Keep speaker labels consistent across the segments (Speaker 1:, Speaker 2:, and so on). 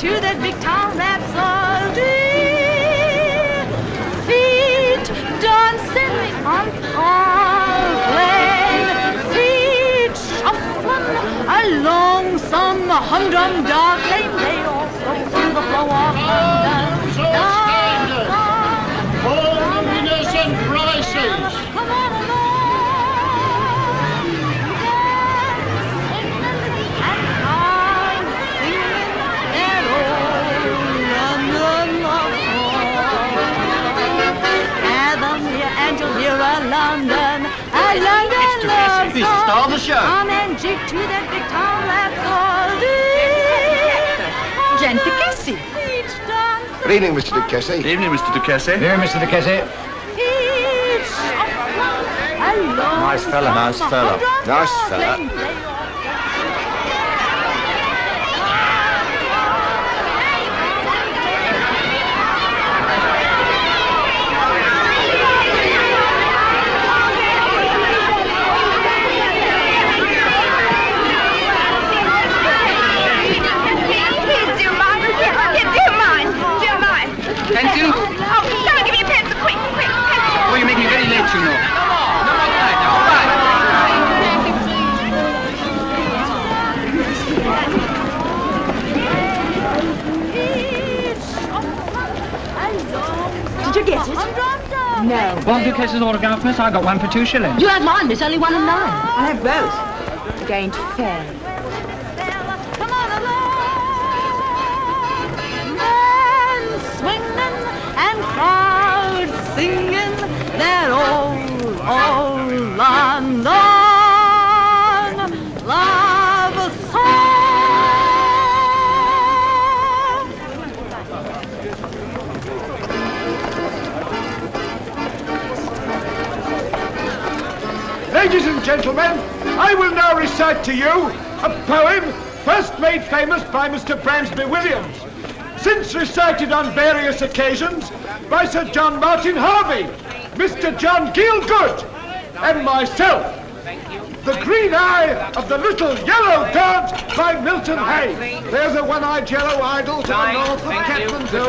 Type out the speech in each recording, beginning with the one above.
Speaker 1: to that big town rhapsody. Feet dancing on Parkland, feet shuffling along some humdrum dark lane. They all flow through the flow of London.
Speaker 2: All luminous and prices.
Speaker 1: Come on along. And I'm singing that old London love song. Fathom here and you'll hear a London love song.
Speaker 2: This star the show.
Speaker 1: Come and jig to that big town rhapsody. Gente Casey.
Speaker 3: Good evening, Mr. Duquesne.
Speaker 4: Good evening, Mr. Duquesne.
Speaker 5: Here, Mr. Duquesne.
Speaker 1: Nice fella.
Speaker 3: Nice fella. Nice fella.
Speaker 4: Pencil?
Speaker 6: Oh, don't give me a pencil, quick, quick, pencil.
Speaker 4: Oh, you make me very late, you know. No more time now.
Speaker 1: Bye. Did you get it? No.
Speaker 5: Want Duquesne's autograph, miss? I got one for 2 shillings.
Speaker 1: You had mine, miss. Only 1 and 9. I'll have both. It ain't fair. Come on along. Men swinging and crowds singing that old London love song.
Speaker 2: Ladies and gentlemen, I will now recite to you a poem first made famous by Mr. Bransby Williams, since recited on various occasions by Sir John Martin Harvey, Mr. John Gielgud, and myself. The Green Eye of the Little Yellow God by Milton Hay. There's a one-eyed yellow idol to the north of Kathmandu.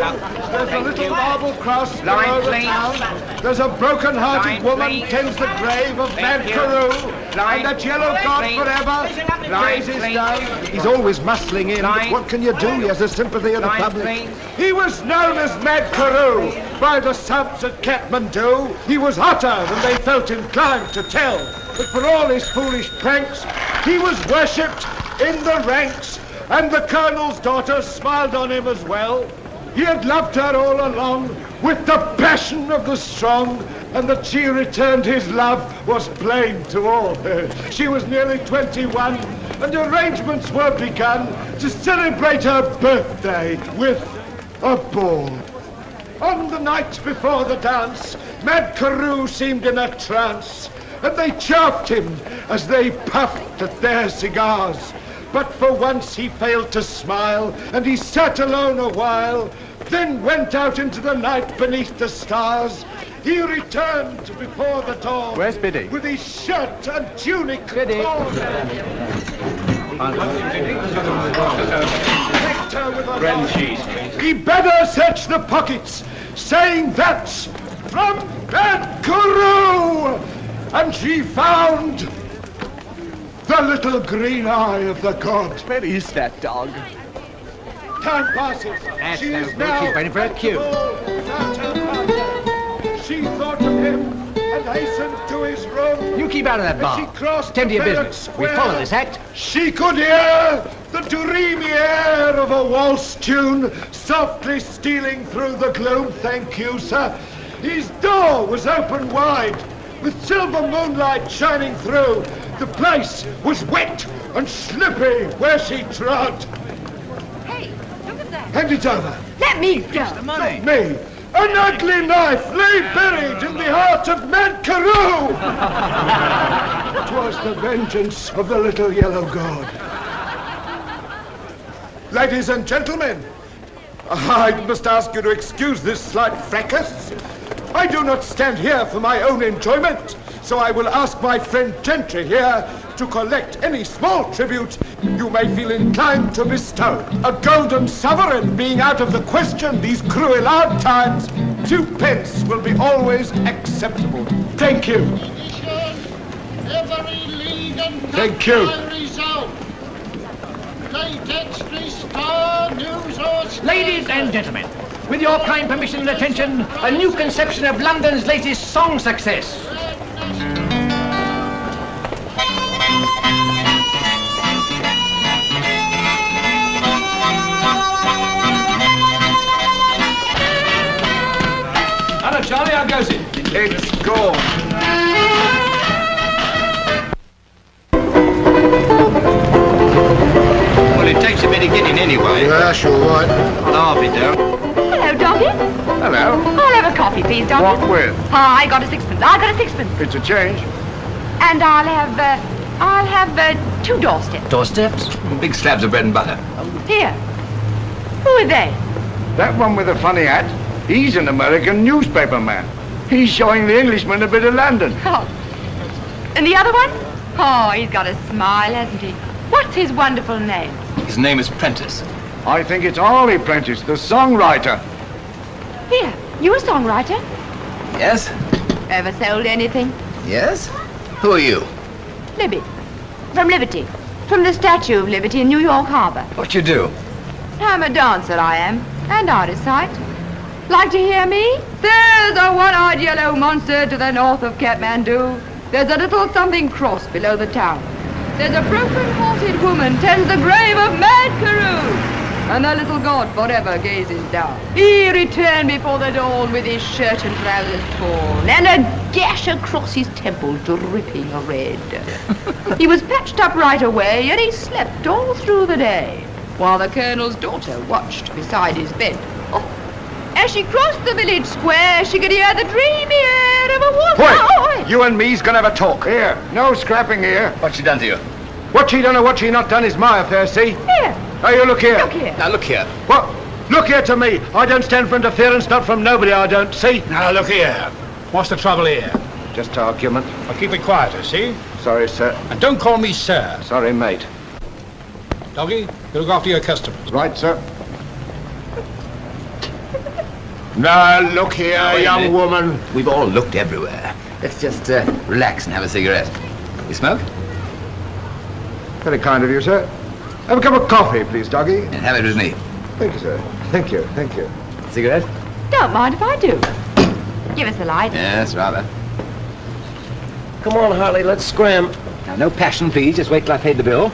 Speaker 2: There's a little marble cross below the town. There's a broken-hearted woman tends the grave of Mad Carew. And that yellow god forever gazes down. He's always muscling in, but what can you do? He has the sympathy of the public. He was known as Mad Carew by the subs at Kathmandu. He was hotter than they felt inclined to tell. But for all his foolish pranks, he was worshipped in the ranks, and the colonel's daughter smiled on him as well. He had loved her all along with the passion of the strong, and that she returned his love was plain to all. She was nearly 21, and arrangements were begun to celebrate her birthday with a ball. On the night before the dance, Mad Carew seemed in a trance, and they chaffed him as they puffed at their cigars. But for once he failed to smile, and he sat alone a while, then went out into the night beneath the stars. He returned before the dawn.
Speaker 4: Where's Biddy?
Speaker 2: With his shirt and tunic
Speaker 5: Biddy.
Speaker 2: torn. Pecked her with a knife. He bade her search the pockets, saying that's from Mad Carew. And she found the little green eye of the god.
Speaker 4: Where is that dog?
Speaker 2: Time passes.
Speaker 5: That's
Speaker 2: She
Speaker 5: no
Speaker 2: is
Speaker 5: good.
Speaker 2: now
Speaker 5: She's waiting for her
Speaker 2: at the
Speaker 5: cue.
Speaker 2: ball without her partner. She thought of him and hastened to his room.
Speaker 5: You keep out of that
Speaker 2: As she
Speaker 5: bar.
Speaker 2: crossed
Speaker 5: Tend to your
Speaker 2: the
Speaker 5: business.
Speaker 2: Barrack
Speaker 5: We
Speaker 2: Square,
Speaker 5: follow this act.
Speaker 2: She could hear the dreamy air of a waltz tune softly stealing through the gloom. Thank you, sir. His door was open wide, with silver moonlight shining through. The place was wet and slippy where she trod.
Speaker 6: Hey, look at that.
Speaker 2: Hand it over.
Speaker 1: Let me go.
Speaker 2: Not me. An ugly knife lay buried in the heart of Mad Carew. 'Twas the vengeance of the little yellow god. Ladies and gentlemen, I must ask you to excuse this slight fracas. I do not stand here for my own enjoyment, so I will ask my friend Gentry here to collect any small tribute you may feel inclined to bestow. A golden sovereign being out of the question these cruel hard times, 2 pence will be always acceptable. Thank you. Thank you.
Speaker 5: Ladies and gentlemen, with your kind permission and attention, a new conception of London's latest song success.
Speaker 4: Hello, Charlie, how goes it?
Speaker 2: It's gone.
Speaker 3: Well, it takes a bit of getting anyway.
Speaker 2: Yeah, sure, right.
Speaker 3: I'll half it down.
Speaker 6: Hello, doggy.
Speaker 2: Hello.
Speaker 6: I'll have a coffee, please, doggy.
Speaker 2: What with?
Speaker 6: Oh, I got a sixpence. I got a sixpence.
Speaker 2: It's a change.
Speaker 6: And I'll have 2 doorsteps.
Speaker 3: Doorsteps? Big slabs of bread and butter.
Speaker 6: Here. Who are they?
Speaker 2: That one with the funny hat, he's an American newspaper man. He's showing the Englishman a bit of London.
Speaker 6: Oh. And the other one? Oh, he's got a smile, hasn't he? What's his wonderful name?
Speaker 3: His name is Prentice.
Speaker 2: I think it's Harley Prentice, the songwriter.
Speaker 6: Here, you a songwriter?
Speaker 3: Yes?
Speaker 6: Ever sold anything?
Speaker 3: Yes? Who are you?
Speaker 6: Libby. From Liberty. From the Statue of Liberty in New York Harbor.
Speaker 3: What you do?
Speaker 6: I'm a dancer, I am. And out of sight. Like to hear me? There's a one-eyed yellow monster to the north of Kathmandu. There's a little something cross below the town. There's a broken-hearted woman tends the grave of mad Carew. And the little god forever gazes down. He returned before the dawn with his shirt and trousers torn, and a gash across his temple dripping red. He was patched up right away, and he slept all through the day, while the colonel's daughter watched beside his bed. Oh, as she crossed the village square, she could hear the dreamy air of a woman.
Speaker 2: Wait, you and me's gonna have a talk. Here, no scrapping here.
Speaker 3: What's she done to you?
Speaker 2: What she done or what she not done is my affair, see?
Speaker 6: Here,
Speaker 2: Now you look here.
Speaker 6: look here.
Speaker 3: Now, look here.
Speaker 2: What? Look here to me. I don't stand for interference, not from nobody, I don't, see?
Speaker 7: Now, look here. What's the trouble here?
Speaker 2: Just argument.
Speaker 7: I'll keep it quieter, see?
Speaker 2: Sorry, sir.
Speaker 7: And don't call me sir.
Speaker 2: Sorry, mate.
Speaker 7: Doggy, you look after your customers.
Speaker 2: Right, sir. Now, look here,
Speaker 3: Now, wait a
Speaker 2: young
Speaker 3: minute.
Speaker 2: woman.
Speaker 3: We've all looked everywhere. Let's just relax and have a cigarette. You smoke?
Speaker 2: Very kind of you, sir. Have a cup of coffee, please, doggy.
Speaker 3: And have it with me.
Speaker 2: Thank you, sir. Thank you, thank you.
Speaker 3: Cigarette?
Speaker 6: Don't mind if I do. Give us a light.
Speaker 3: Yes, rather.
Speaker 8: Come on, Harley, let's scram.
Speaker 3: Now, no passion, please. Just wait till I paid the bill.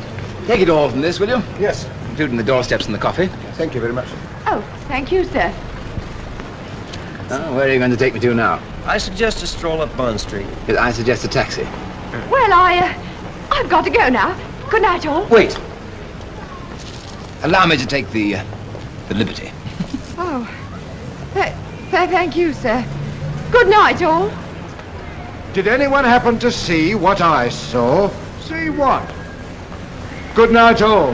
Speaker 3: Take it all from this, will you?
Speaker 2: Yes,
Speaker 3: Including the doorsteps and the coffee.
Speaker 2: thank you very much.
Speaker 6: Oh, thank you, sir.
Speaker 3: Oh, where are you going to take me to now?
Speaker 8: I suggest a stroll up Bond Street.
Speaker 3: I suggest a taxi.
Speaker 6: Well, I've got to go now. Good night, all.
Speaker 3: Wait. Allow me to take the liberty.
Speaker 6: Oh, thank you, sir. Good night, all.
Speaker 2: Did anyone happen to see what I saw? See what? Good night, all.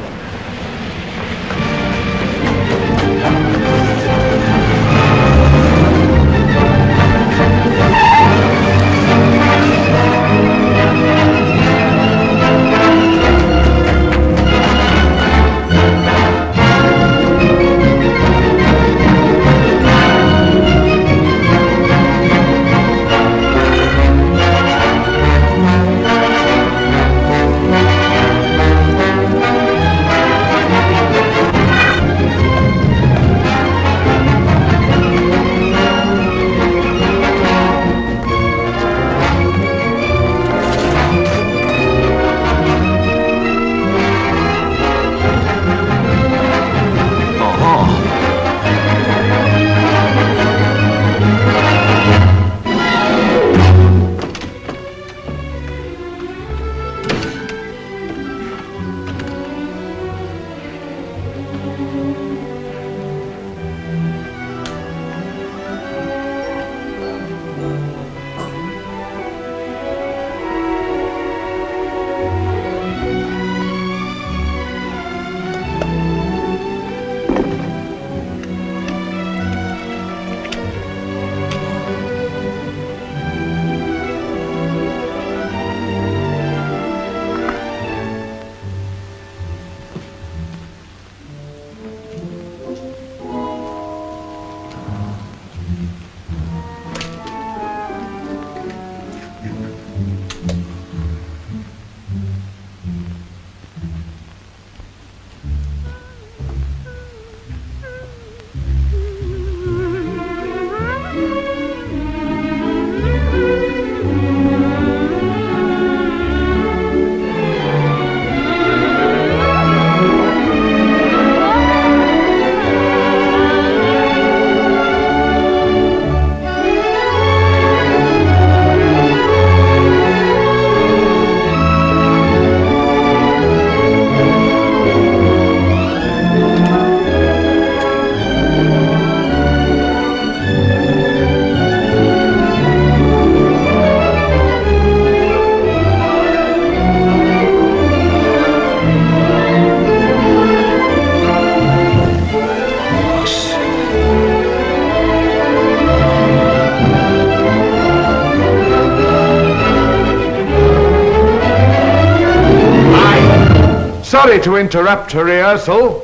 Speaker 2: Sorry to interrupt rehearsal,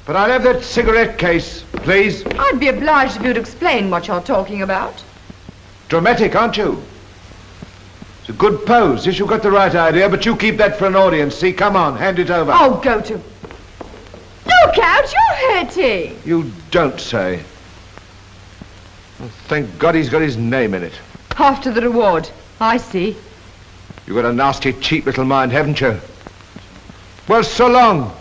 Speaker 2: but I'll have that cigarette case, please.
Speaker 6: I'd be obliged if you'd explain what you're talking about.
Speaker 2: Dramatic, aren't you? It's a good pose. Yes, you've got the right idea, but you keep that for an audience, see? Come on, hand it over.
Speaker 6: Oh, go to. Look out, you're hurting.
Speaker 2: You don't say. Well, thank God he's got his name in it.
Speaker 6: After the reward. I see.
Speaker 2: You've got a nasty, cheap little mind, haven't you? Well, so long.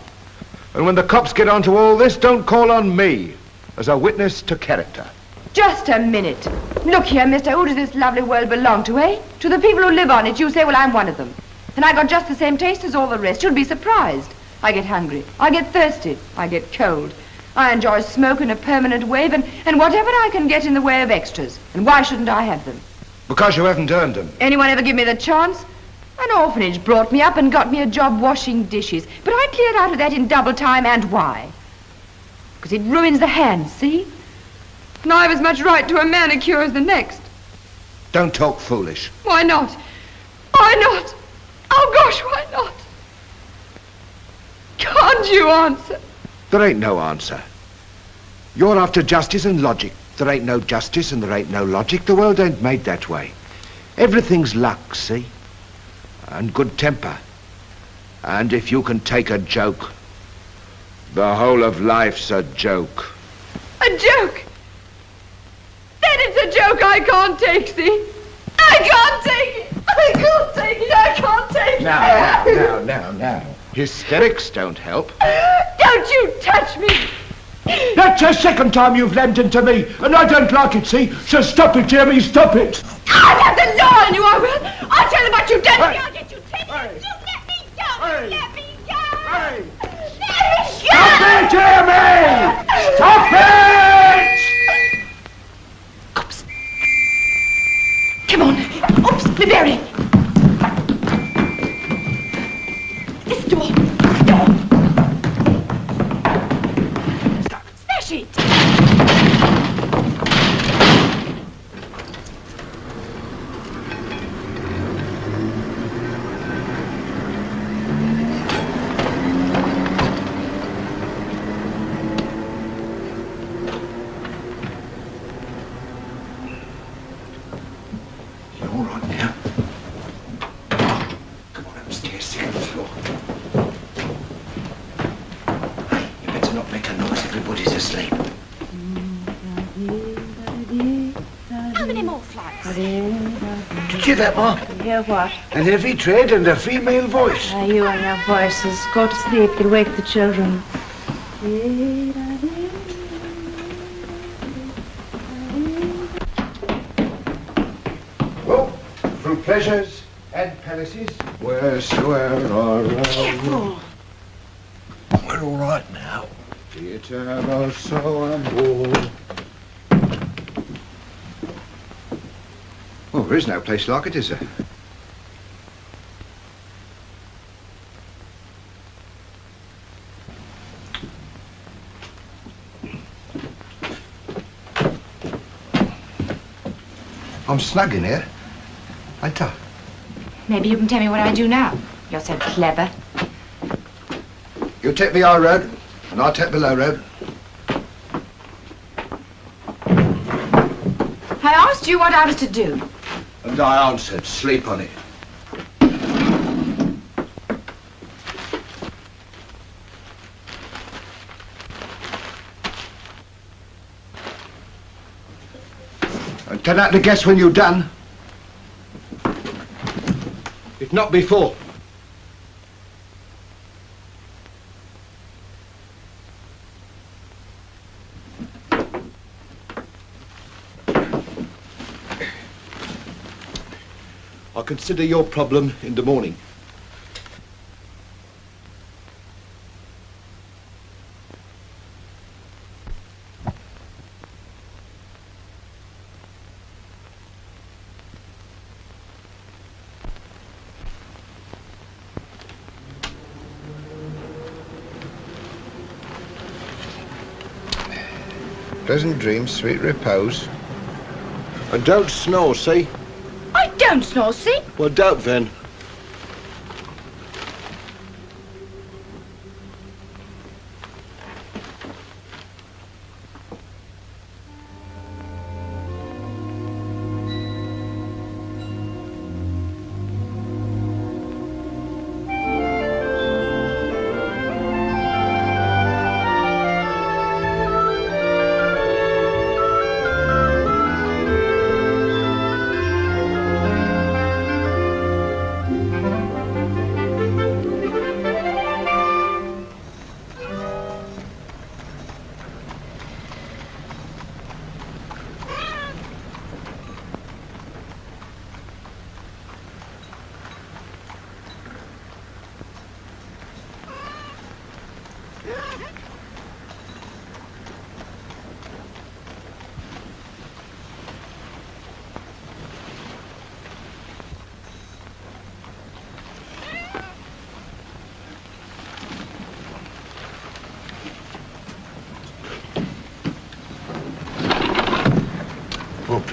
Speaker 2: And when the cops get onto all this, don't call on me as a witness to character.
Speaker 6: Just a minute. Look here, mister, who does this lovely world belong to, eh? To the people who live on it. You say, well, I'm one of them. And I got just the same taste as all the rest. You'd be surprised. I get hungry. I get thirsty. I get cold. I enjoy smoke in a permanent wave and whatever I can get in the way of extras. And why shouldn't I have them?
Speaker 2: Because you haven't earned them.
Speaker 6: Anyone ever give me the chance? An orphanage brought me up and got me a job washing dishes. But I cleared out of that in double time, and why? Because it ruins the hands, see? And I've as much right to a manicure as the next.
Speaker 2: Don't talk foolish.
Speaker 6: Why not? Why not? Oh, gosh, why not? Can't you answer?
Speaker 2: There ain't no answer. You're after justice and logic. There ain't no justice and there ain't no logic. The world ain't made that way. Everything's luck, see? And good temper. And if you can take a joke, the whole of life's a joke.
Speaker 6: A joke? Then it's a joke I can't take, see? I can't take it! I can't take it! I can't take it!
Speaker 2: Now. Hysterics don't help.
Speaker 6: Don't you touch me!
Speaker 2: That's the second time you've lambed into me, and I don't like it, see? So stop it, Jeremy, stop it!
Speaker 6: I'll have the law on you, I will! I'll tell them what you've done to me! I'll get you taken! You let me go! Let me go! Let me go!
Speaker 2: Stop it, Jeremy! Stop it!
Speaker 6: Oops. Come on. Oops, Blueberry. This door. Smash it.
Speaker 9: That, Ma?
Speaker 10: Hear what?
Speaker 9: An heavy tread and a female voice.
Speaker 10: You and your voices. Go to sleep. You'll wake the children.
Speaker 2: Oh, through pleasures and palaces, wheresoever
Speaker 9: Oh. We're all right now.
Speaker 2: Theatre so amor. Oh, there is no place like it, is there? I'm snug in here, ain't I?
Speaker 6: Maybe you can tell me what I do now. You're so clever.
Speaker 2: You take the high road, and I'll take the low road.
Speaker 6: I asked you what I was to do.
Speaker 2: And I answered, sleep on it. And turn out to guess when you're done. If not before. I'll consider your problem in the morning. Pleasant dreams, sweet repose. And don't snore, see?
Speaker 6: I don't snore, see?
Speaker 2: Well, don't then.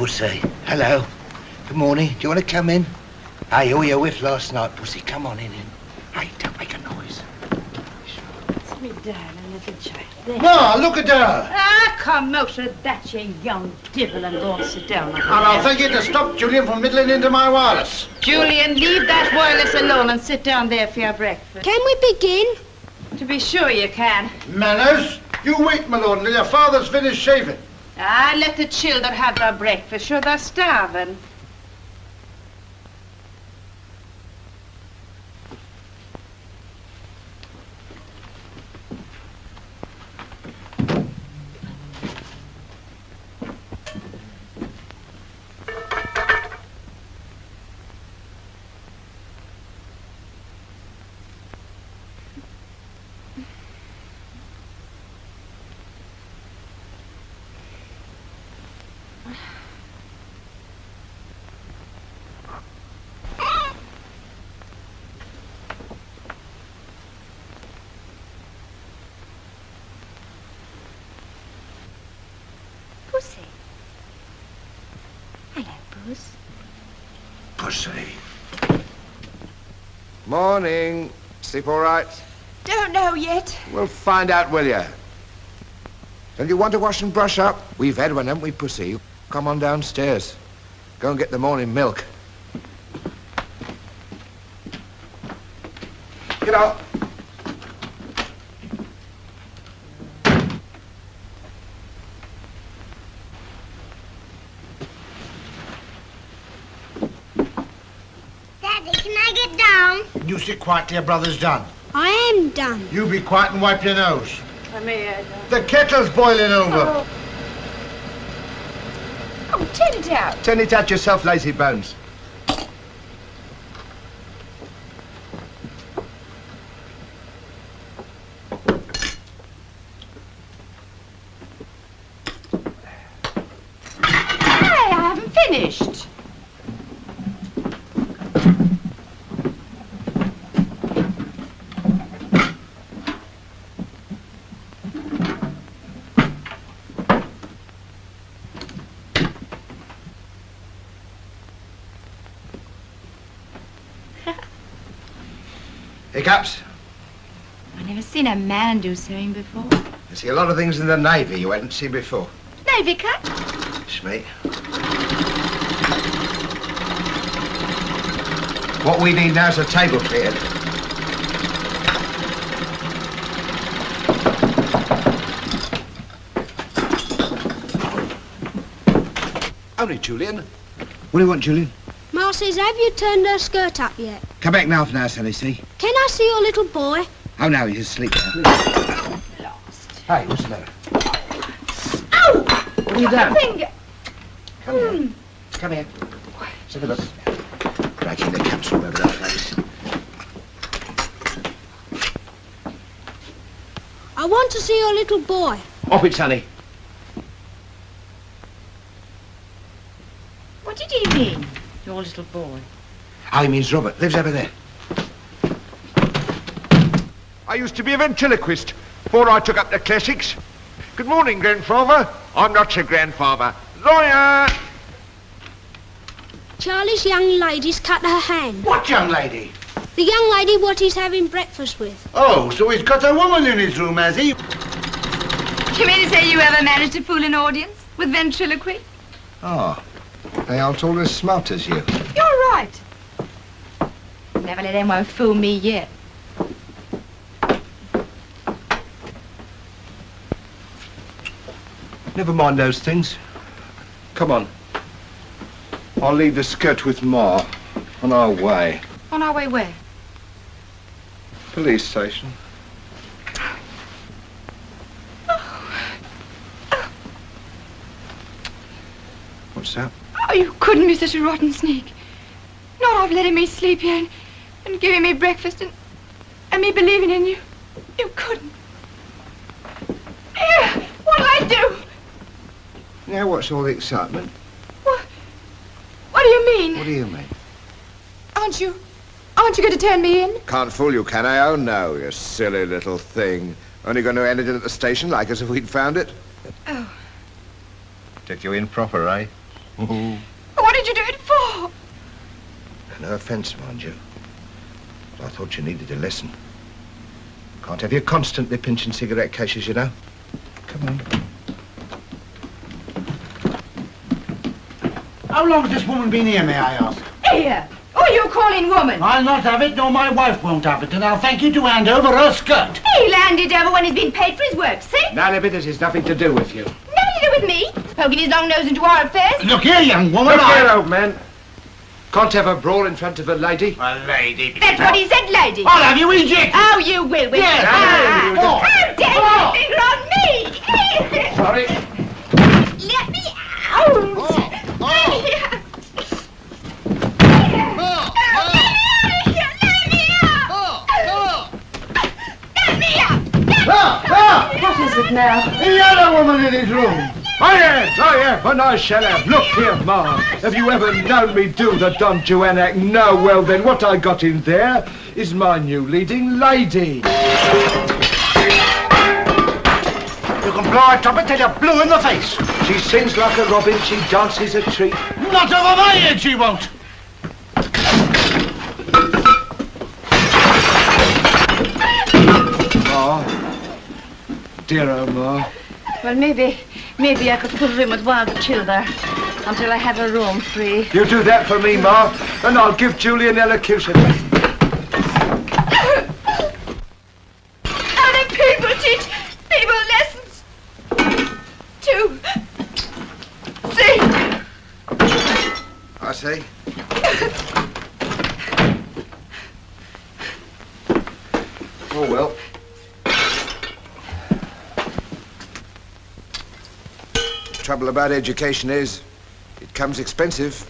Speaker 9: Pussy. Hello. Good morning. Do you want to come in? Hey, all your whiff last night, Pussy. Come on in. Hey, don't make a noise.
Speaker 10: Sit me down, little child. There.
Speaker 9: Ma, look at her.
Speaker 10: Ah, come out of that, you young devil, and go and sit down.
Speaker 9: And I'll thank you to stop Julian from middling into my wireless.
Speaker 10: Julian, leave that wireless alone and sit down there for your breakfast.
Speaker 11: Can we begin?
Speaker 10: To be sure you can.
Speaker 9: Manners? You wait, my lord, until your father's finished shaving.
Speaker 10: Ah, let the children have their breakfast. Sure, they're starving.
Speaker 11: Pussy. Hello, Puss.
Speaker 9: Pussy.
Speaker 12: Morning. Sleep all right?
Speaker 11: Don't know yet.
Speaker 12: We'll find out, will you? Don't you want to wash and brush up? We've had one, haven't we, Pussy? Come on downstairs. Go and get the morning milk. Get out.
Speaker 11: Daddy, can I get down?
Speaker 9: You sit quiet till your brother's done.
Speaker 11: I am done.
Speaker 9: You be quiet and wipe your nose.
Speaker 10: Come here.
Speaker 9: The kettle's boiling over.
Speaker 6: Oh, turn it out.
Speaker 12: Turn it out yourself, lazy bones.
Speaker 6: Hey, I haven't finished.
Speaker 12: Hiccups?
Speaker 6: I've never seen a man do sewing before.
Speaker 12: I see a lot of things in the Navy you hadn't seen before.
Speaker 6: Navy cut?
Speaker 12: It's me. What we need now is a table cleared. Only Julian.
Speaker 9: What do you want, Julian?
Speaker 11: Ma says, have you turned her skirt up yet?
Speaker 9: Come back now for now, Sally, see?
Speaker 11: Can I see your little boy?
Speaker 9: Oh, no, he's asleep now.
Speaker 6: Lost.
Speaker 12: Hey, what's the matter?
Speaker 6: Ow!
Speaker 12: What have you done?
Speaker 6: Finger.
Speaker 12: Come here. Come here. Let's have a look. Cracking the caps all over the place.
Speaker 11: I want to see your little boy.
Speaker 12: Off it, Sonny.
Speaker 6: What did he mean, your little boy?
Speaker 12: Oh, he means Robert. Lives over there.
Speaker 2: I used to be a ventriloquist before I took up the classics. Good morning, grandfather. I'm not your grandfather. Lawyer!
Speaker 11: Charlie's young lady's cut her hand.
Speaker 9: What young lady?
Speaker 11: The young lady what he's having breakfast with.
Speaker 9: Oh, so he's got a woman in his room, has he?
Speaker 6: You mean to say you ever managed to fool an audience with ventriloquy?
Speaker 12: Oh, they aren't all as smart as you.
Speaker 6: You're right. Never let anyone fool me yet.
Speaker 12: Never mind those things. Come on. I'll leave the skirt with Ma. On our way.
Speaker 6: On our way where?
Speaker 12: Police station. What's that?
Speaker 6: Oh, you couldn't be such a rotten sneak. Not of letting me sleep here and giving me breakfast and me believing in you. You couldn't. Yeah, what'll I do?
Speaker 12: Now what's all the excitement?
Speaker 6: What do you mean?
Speaker 12: What do you mean?
Speaker 6: Aren't you going to turn me in?
Speaker 12: Can't fool you, can I? Oh, no, you silly little thing. Only going to end it at the station like as if we'd found it.
Speaker 6: Oh.
Speaker 12: Took you in proper, eh?
Speaker 6: What did you do it for?
Speaker 12: No offence, mind you. But I thought you needed a lesson. Can't have you constantly pinching cigarette cases, you know. Come on.
Speaker 9: How long has this woman been here, may I ask?
Speaker 6: Here! Who you calling woman?
Speaker 9: I'll not have it, nor my wife won't have it, and I'll thank you to hand over her skirt.
Speaker 6: He'll hand it over when he's been paid for his work, see?
Speaker 2: None of it has nothing to do with you.
Speaker 6: Nothing to do with me. Poking his long nose into our affairs.
Speaker 9: Look here, young woman.
Speaker 2: Look here, old man. Can't have a brawl in front of a lady.
Speaker 9: A lady.
Speaker 6: That's what he said, lady.
Speaker 9: I'll have you ejected.
Speaker 6: Oh, you will.
Speaker 9: Yes.
Speaker 6: How dare you finger on me?
Speaker 2: Sorry.
Speaker 6: Let me out.
Speaker 10: What is it now?
Speaker 9: The other woman in his room.
Speaker 2: I am, and I shall have. Look here, Ma. Have you ever known me do the Don Juan act? No, well then, what I got in there is my new leading lady.
Speaker 9: You can blow a trumpet till you're blue in the face.
Speaker 2: She sings like a robin, she dances a treat.
Speaker 9: Not over my head, she won't.
Speaker 2: Ma. Dear old Ma.
Speaker 10: Well, maybe I could put her in with one of the children until I have a room free.
Speaker 2: You do that for me, Ma, and I'll give Julie an elocution.
Speaker 6: Other people teach people lessons. 2, 3.
Speaker 12: I see. Oh, well. The trouble about education is, it comes expensive.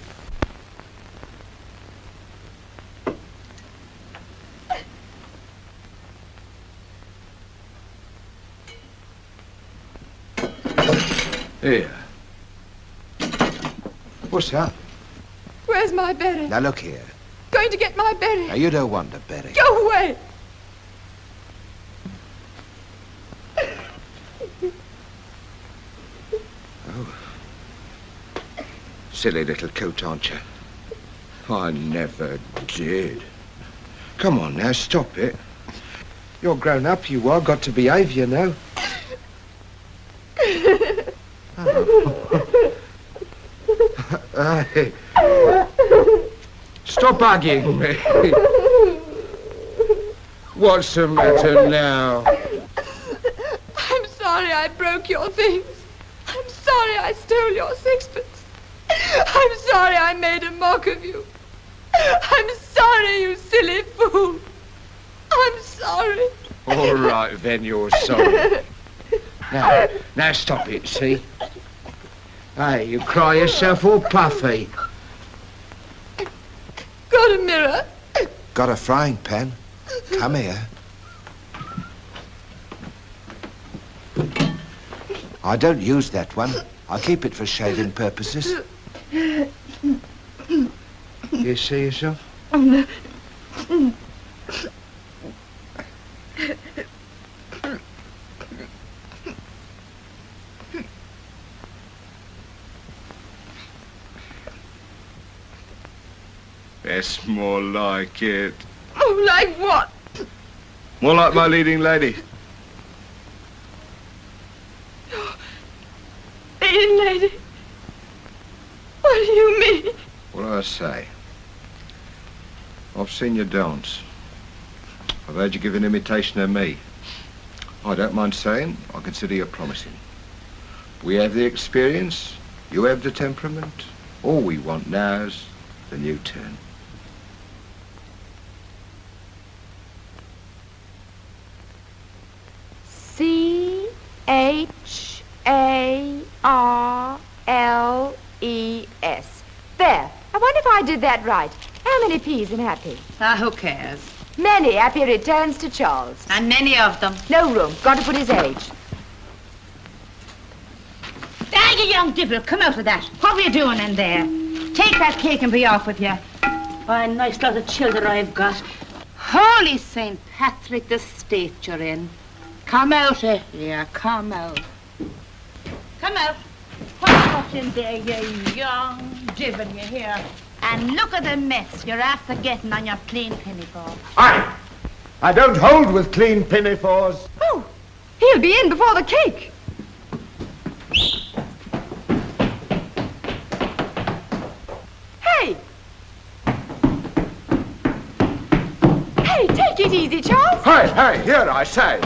Speaker 12: Here. What's that?
Speaker 6: Where's my berry?
Speaker 12: Now look here.
Speaker 6: Going to get my berry.
Speaker 12: Now you don't want the berry.
Speaker 6: Go away.
Speaker 12: Silly little coat, aren't you? I never did. Come on now, stop it. You're grown up, you are. Got to behave, you know. Hey. Stop hugging me. What's the matter now?
Speaker 6: I'm sorry I broke your things. I'm sorry I stole your sixpence. I'm sorry I made a mock of you. I'm sorry, you silly fool. I'm sorry.
Speaker 12: All right, then, you're sorry. Now stop it, see? Hey, you cry yourself all puffy.
Speaker 6: Got a mirror?
Speaker 12: Got a frying pan? Come here. I don't use that one. I keep it for shaving purposes. You see yourself? That's more like it.
Speaker 6: Oh, like what?
Speaker 12: More like my leading lady.
Speaker 6: Leading lady? What do you mean?
Speaker 12: What do I say? I've seen you dance. I've heard you give an imitation of me. I don't mind saying, I consider you promising. We have the experience, you have the temperament. All we want now is the new turn.
Speaker 6: C-H-A-R-L-E-S. There. I wonder if I did that right. How many P's in happy?
Speaker 10: Ah, who cares?
Speaker 6: Many happy returns to Charles.
Speaker 10: And many of them.
Speaker 6: No room. Got to put his age.
Speaker 10: Ah, you young devil, come out of that. What were you doing in there? Take that cake and be off with you. Why, a nice lot of children I've got. Holy St. Patrick, the state you're in. Come out of here, come out. Come out. What's in there, you young divil, you hear? And look at the mess you're after getting on your clean pinafore.
Speaker 2: I don't hold with clean pinafores.
Speaker 6: Oh, he'll be in before the cake. Hey! Hey, take it easy, Charles.
Speaker 2: Hey, here, I say.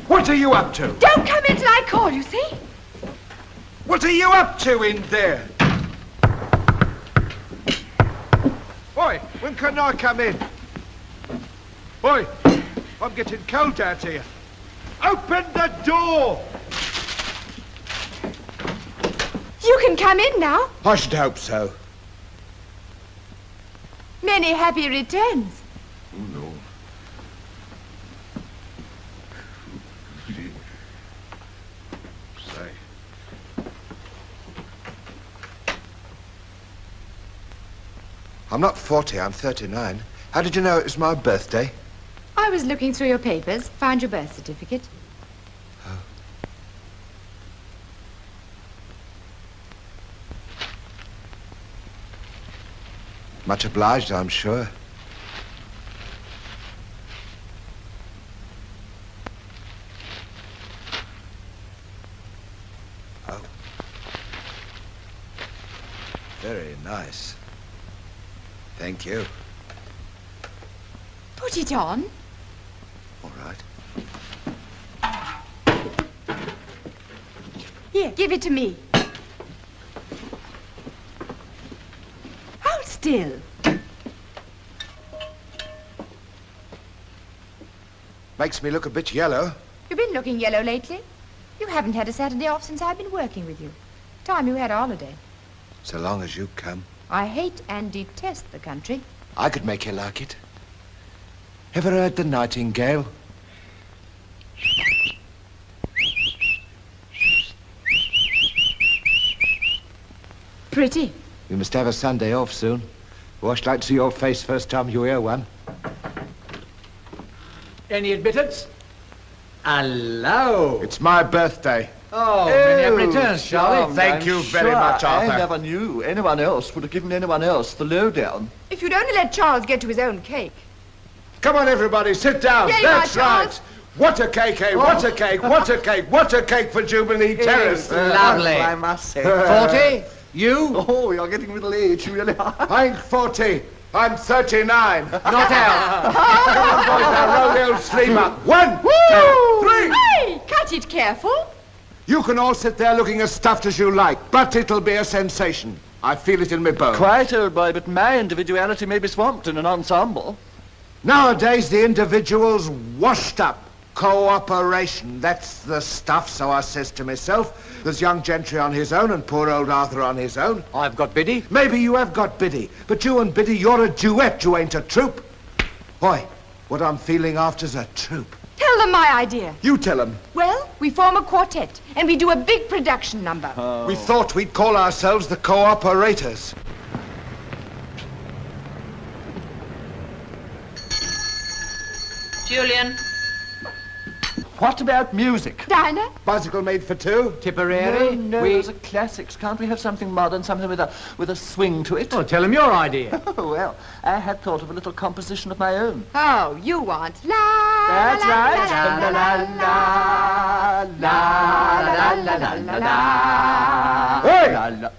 Speaker 2: What are you up to?
Speaker 6: Don't come in till I call you, see?
Speaker 2: What are you up to in there? Boy, when can I come in? Boy, I'm getting cold out here. Open the door!
Speaker 6: You can come in now.
Speaker 2: I should hope so.
Speaker 6: Many happy returns.
Speaker 12: Oh, no. Say. I'm not 40, I'm 39. How did you know it was my birthday?
Speaker 6: I was looking through your papers, found your birth certificate.
Speaker 12: Oh. Much obliged, I'm sure. Oh. Very nice. Thank you.
Speaker 6: Put it on.
Speaker 12: All right.
Speaker 6: Here, give it to me. Hold still.
Speaker 12: Makes me look a bit yellow.
Speaker 6: You've been looking yellow lately. You haven't had a Saturday off since I've been working with you. Time you had a holiday.
Speaker 12: So long as you come.
Speaker 6: I hate and detest the country.
Speaker 12: I could make you like it. Ever heard the nightingale?
Speaker 6: Pretty.
Speaker 12: We must have a Sunday off soon. Oh, I should like to see your face first time you hear one.
Speaker 5: Any admittance? Hello.
Speaker 2: It's my birthday.
Speaker 5: Oh, many happy returns, Charlie.
Speaker 2: Thank you very much, Arthur.
Speaker 13: I never knew anyone else would have given anyone else the lowdown.
Speaker 6: If you'd only let Charles get to his own cake.
Speaker 2: Come on, everybody, sit down.
Speaker 6: Yeah,
Speaker 2: That's
Speaker 6: you are,
Speaker 2: right. What a cake, eh? What a cake, what a cake, what a cake for Jubilee Terrace.
Speaker 5: Lovely.
Speaker 13: I must say.
Speaker 5: 40? You?
Speaker 13: Oh, you're getting middle age, you really are.
Speaker 2: I ain't 40. I'm 39.
Speaker 5: Not out.
Speaker 2: Come on, boys, now roll the old sleeve up. 1, 2, 3.
Speaker 6: Hey, cut it careful.
Speaker 2: You can all sit there looking as stuffed as you like, but it'll be a sensation. I feel it in my bones.
Speaker 13: Quite, old boy, but my individuality may be swamped in an ensemble.
Speaker 2: Nowadays, the individual's washed up. Cooperation, that's the stuff, so I says to myself. There's young Gentry on his own and poor old Arthur on his own.
Speaker 5: I've got Biddy.
Speaker 2: Maybe you have got Biddy, but you and Biddy, you're a duet, you ain't a troupe. Boy, what I'm feeling after's a troupe.
Speaker 6: Tell them my idea.
Speaker 2: You tell them.
Speaker 6: Well, we form a quartet, and we do a big production number.
Speaker 2: We thought we'd call ourselves the Cooperators.
Speaker 10: Julian.
Speaker 13: What about music?
Speaker 6: Dinah?
Speaker 2: Bicycle made for two?
Speaker 5: Tipperary?
Speaker 13: No, those are classics. Can't we have something modern, something with a swing to it?
Speaker 5: Oh, tell him your idea.
Speaker 13: Oh, well, I had thought of a little composition of my own.
Speaker 6: Oh, you want la
Speaker 13: That's
Speaker 6: la,
Speaker 13: right.
Speaker 6: la, la, la, la, la, la, la, la, la.
Speaker 2: Oi!
Speaker 13: La, la.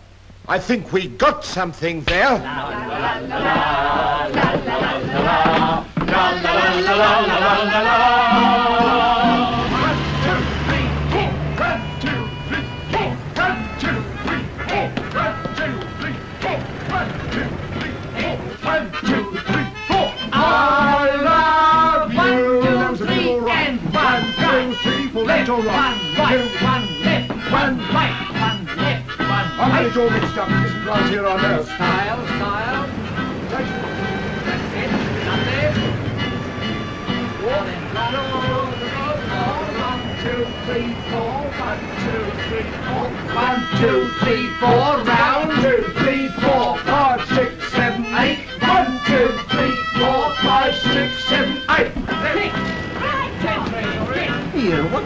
Speaker 2: I think we got something there.
Speaker 5: One right, one left, one right, one left, one
Speaker 2: I'll
Speaker 5: right.
Speaker 2: manage all this stuff. It isn't right here on earth.
Speaker 5: Style. That's it. Lovely. One and one. 1, 2, 3, 4. 1, 2, 3, 4. 1, 2, 3, 4. Round. 2, 3, 4, 5, 6, 7, 8. 1, 2, 3, 4, 5, 6, 7, 8.
Speaker 13: Here, what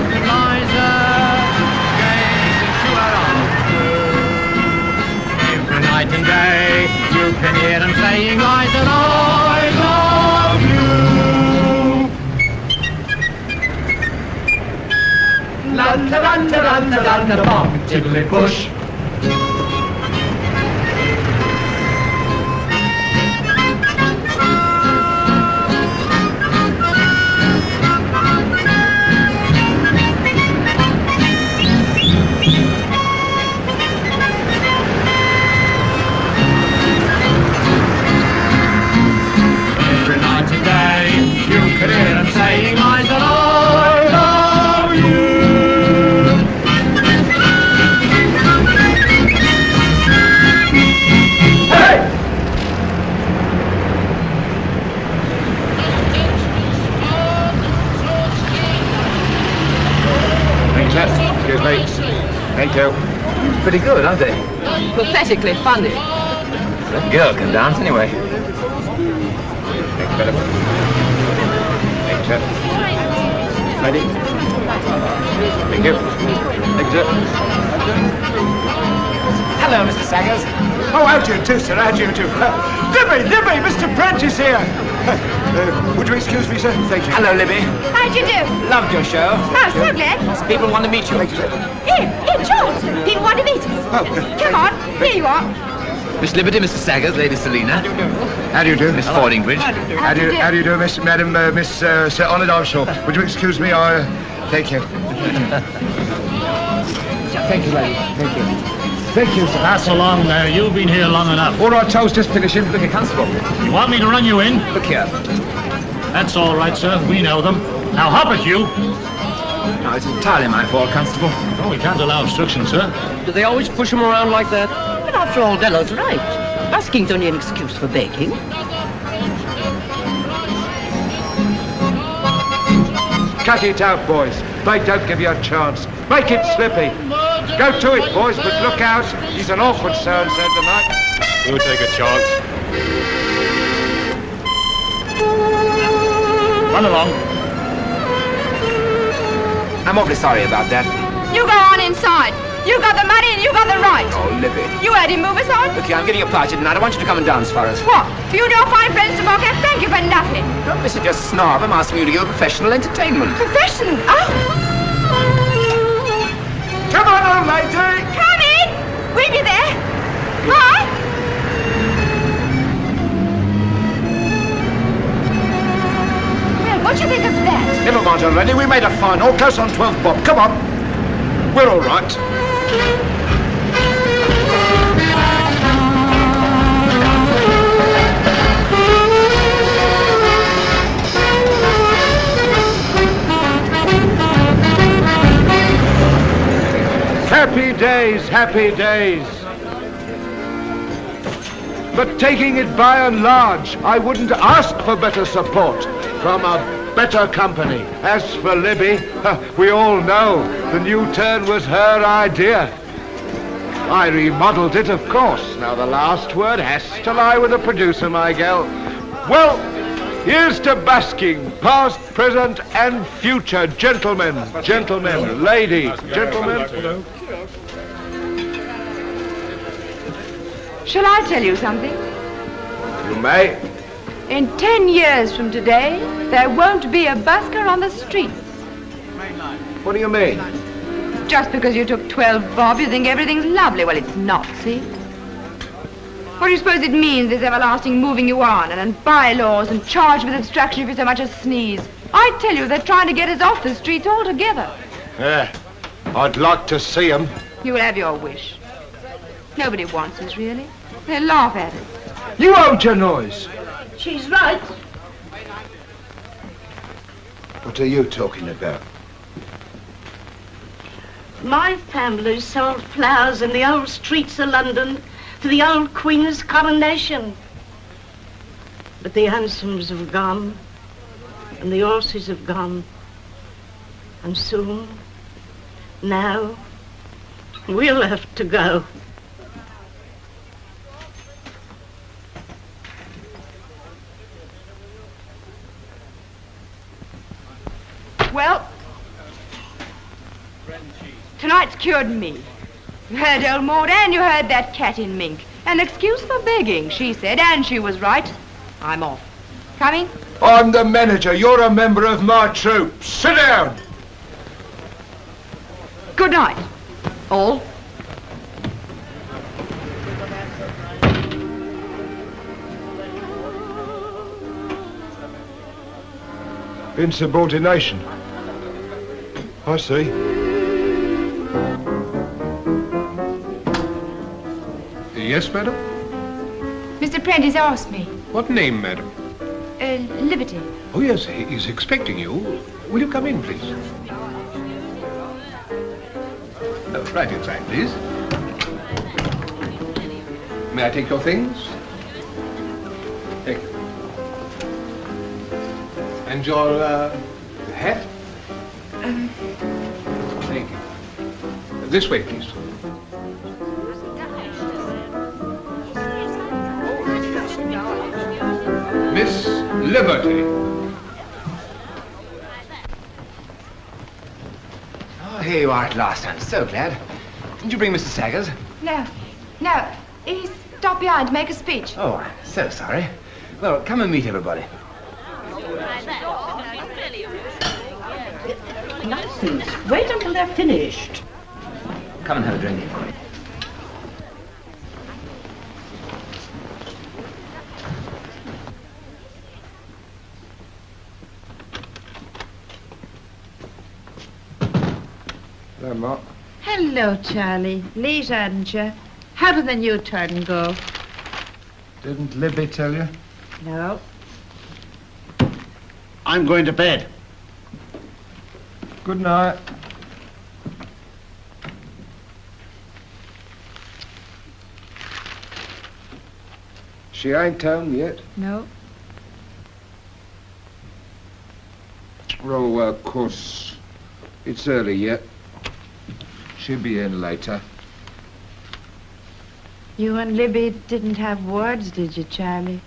Speaker 5: can hear them saying lies and I love you. Lanta-lanta-lanta-lanta-bum, tiddly bush. Saying lies that I love you. Hey!
Speaker 3: Thanks, sir. Excuse me. Thank you. Pretty good, aren't they?
Speaker 6: Pathetically funny.
Speaker 3: That girl can dance anyway. Thank you very much. Ready? Thank you. Thank you, sir.
Speaker 2: Hello, Mr. Saggers. Oh, how do you do, sir? How do you do? Libby, Mr. Prentice here. Would you excuse me, sir? Thank you.
Speaker 3: Hello, Libby.
Speaker 6: How'd you do?
Speaker 3: Loved your show.
Speaker 6: Oh, so glad.
Speaker 3: People want to meet you.
Speaker 2: Thank you, sir.
Speaker 6: Here, Charles. People want to meet us.
Speaker 2: Oh.
Speaker 6: Come on, here you are.
Speaker 3: Miss Liberty, Mr. Saggers, Lady Selina.
Speaker 12: How do you do?
Speaker 3: Miss Fordingbridge.
Speaker 12: How do you do, Miss Sir Honoured Armstrong? Would you excuse me? Thank you.
Speaker 2: Thank you, lady. Thank you. Thank you, sir.
Speaker 14: Pass along there. You've been here long enough.
Speaker 12: All right, Charles, just finishing.
Speaker 3: Look here, Constable.
Speaker 14: You want me to run you in?
Speaker 3: Look here.
Speaker 14: That's all right, sir. We know them. Now hop it, you.
Speaker 3: No, it's entirely my fault, Constable.
Speaker 14: Oh, we can't allow obstruction, sir.
Speaker 8: Do they always push him around like that?
Speaker 10: But after all, Dello's right. Asking's only an excuse for begging.
Speaker 2: Cut it out, boys. They don't give you a chance. Make it slippy. Go to it, boys, but look out. He's an awkward so-and-so tonight.
Speaker 7: We'll take a chance.
Speaker 14: Run along.
Speaker 3: I'm awfully sorry about that.
Speaker 6: You go on inside. You got the money and you got the right.
Speaker 3: Oh, Libby.
Speaker 6: You heard him move us on.
Speaker 3: Look here, I'm giving you a party tonight. I want you to come and dance for us.
Speaker 6: What? You and your fine friends to mock at? Thank you for nothing.
Speaker 3: Don't miss it, just snob. I'm asking you to give a professional entertainment.
Speaker 6: Professional? Oh.
Speaker 2: Come on, old lady.
Speaker 6: Come in. We'll be there. Hi. Well, what do you think of that?
Speaker 2: Never mind already. We made a final. Close on 12 bob. Come on. We're all right. Happy days, happy days. But taking it by and large, I wouldn't ask for better support from a better company. As for Libby, we all know the new turn was her idea. I remodeled it, of course. Now the last word has to lie with the producer, my gal. Well, here's to basking, past, present, and future. Gentlemen, ladies, gentlemen.
Speaker 6: Shall I tell you something?
Speaker 2: You may.
Speaker 6: In 10 years from today, there won't be a busker on the streets.
Speaker 2: What do you mean?
Speaker 6: Just because you took 12 bob, you think everything's lovely. Well, it's not, see? What do you suppose it means, this everlasting moving you on, and bylaws, and charged with obstruction if you so much as sneeze? I tell you, they're trying to get us off the streets altogether.
Speaker 2: Yeah, I'd like to see them.
Speaker 6: You will have your wish. Nobody wants us, really. They laugh at us.
Speaker 2: You hold your noise.
Speaker 10: She's right.
Speaker 12: What are you talking about?
Speaker 10: My family sold flowers in the old streets of London for the old Queen's coronation. But the hansoms have gone, and the horses have gone. And soon, now, we'll have to go.
Speaker 6: Well, tonight's cured me. You heard old Maud, and you heard that cat in mink. An excuse for begging, she said, and she was right. I'm off. Coming?
Speaker 2: I'm the manager. You're a member of my troupe. Sit down.
Speaker 6: Good night, all.
Speaker 2: Insubordination. I see.
Speaker 15: Yes, madam?
Speaker 6: Mr. Prentice asked me.
Speaker 15: What name, madam?
Speaker 6: Liberty.
Speaker 15: Oh, yes, he's expecting you. Will you come in, please? Oh, right inside, please. May I take your things? Thank you. And your, hat? Thank you. This way, please. Miss Liberty.
Speaker 3: Oh, here you are at last. I'm so glad. Didn't you bring Mr. Saggers?
Speaker 6: No. He stopped behind to make a speech.
Speaker 3: Oh, I'm so sorry. Well, come and meet everybody.
Speaker 10: Nonsense. Wait until they're finished.
Speaker 3: Come and have a drink.
Speaker 12: Hello, Mark.
Speaker 10: Hello, Charlie. Late, hadn't you? How did the new turn go?
Speaker 12: Didn't Libby tell you?
Speaker 10: No.
Speaker 14: I'm going to bed.
Speaker 12: Good night. She ain't home yet?
Speaker 10: No.
Speaker 12: Oh, of course, it's early yet. She'll be in later.
Speaker 10: You and Libby didn't have words, did you, Charlie?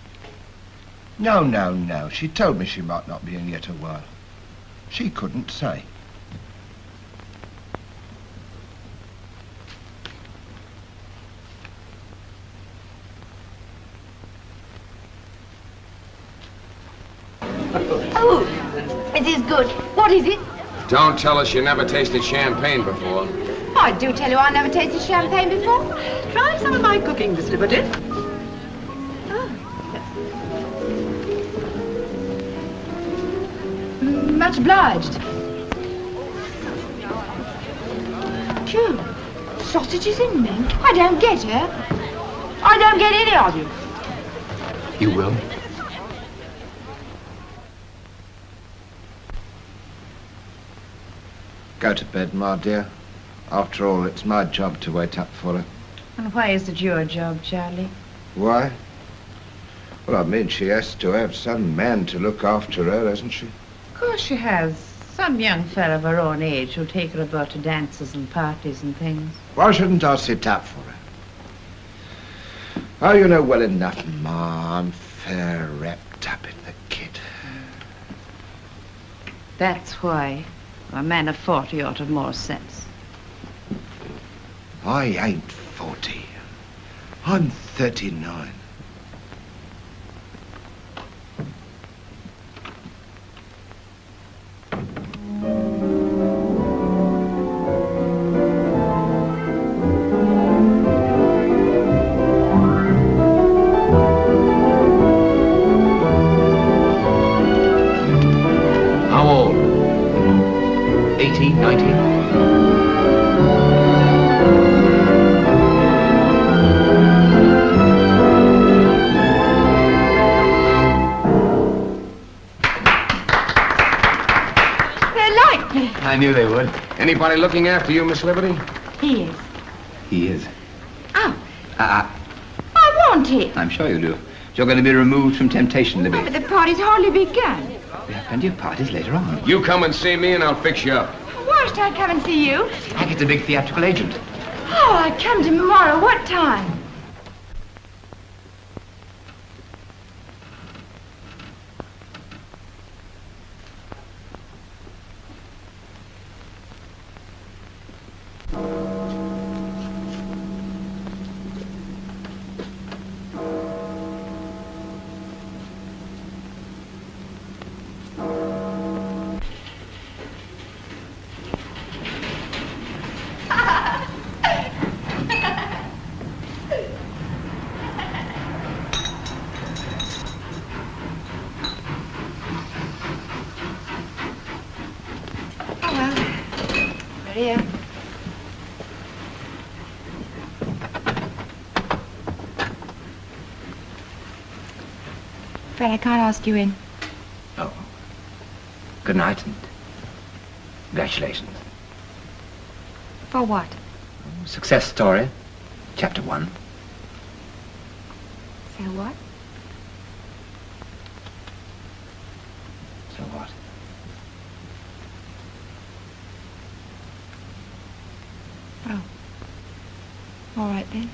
Speaker 12: No. She told me she might not be in yet a while. She couldn't say.
Speaker 6: Oh, it is good. What is it?
Speaker 16: Don't tell us you never tasted champagne before.
Speaker 6: I do tell you I never tasted champagne before.
Speaker 17: Try some of my cooking, Miss Liberty.
Speaker 6: Much obliged. Phew, sausages in mint? I don't get her. I don't get any of you.
Speaker 3: You will?
Speaker 12: Go to bed, my dear. After all, it's my job to wait up for her.
Speaker 10: And why is it your job, Charlie?
Speaker 12: Why? Well, I mean, she has to have some man to look after her, hasn't she?
Speaker 10: Of course she has. Some young fella of her own age who'll take her about to dances and parties and things.
Speaker 12: Why shouldn't I sit up for her? Oh, you know well enough, Ma, I'm fair wrapped up in the kid.
Speaker 10: That's why a man of 40 ought to have more sense.
Speaker 12: I ain't 40. I'm 39.
Speaker 3: How old? 18, 19? I knew they would.
Speaker 16: Anybody looking after you, Miss Liberty?
Speaker 6: He is.
Speaker 3: He is.
Speaker 6: Oh,
Speaker 3: I
Speaker 6: want him.
Speaker 3: I'm sure you do. You're going to be removed from temptation, Libby.
Speaker 6: But the party's hardly begun.
Speaker 3: We have plenty of parties later on.
Speaker 16: You come and see me and I'll fix you up.
Speaker 6: Why should I come and see you?
Speaker 3: I get a big theatrical agent.
Speaker 6: Oh, I come tomorrow. What time? afraid I can't ask you in.
Speaker 3: Oh. Good night and congratulations.
Speaker 6: For what?
Speaker 3: Success story, chapter 1.
Speaker 6: So what?
Speaker 3: So what?
Speaker 6: Oh. All right then.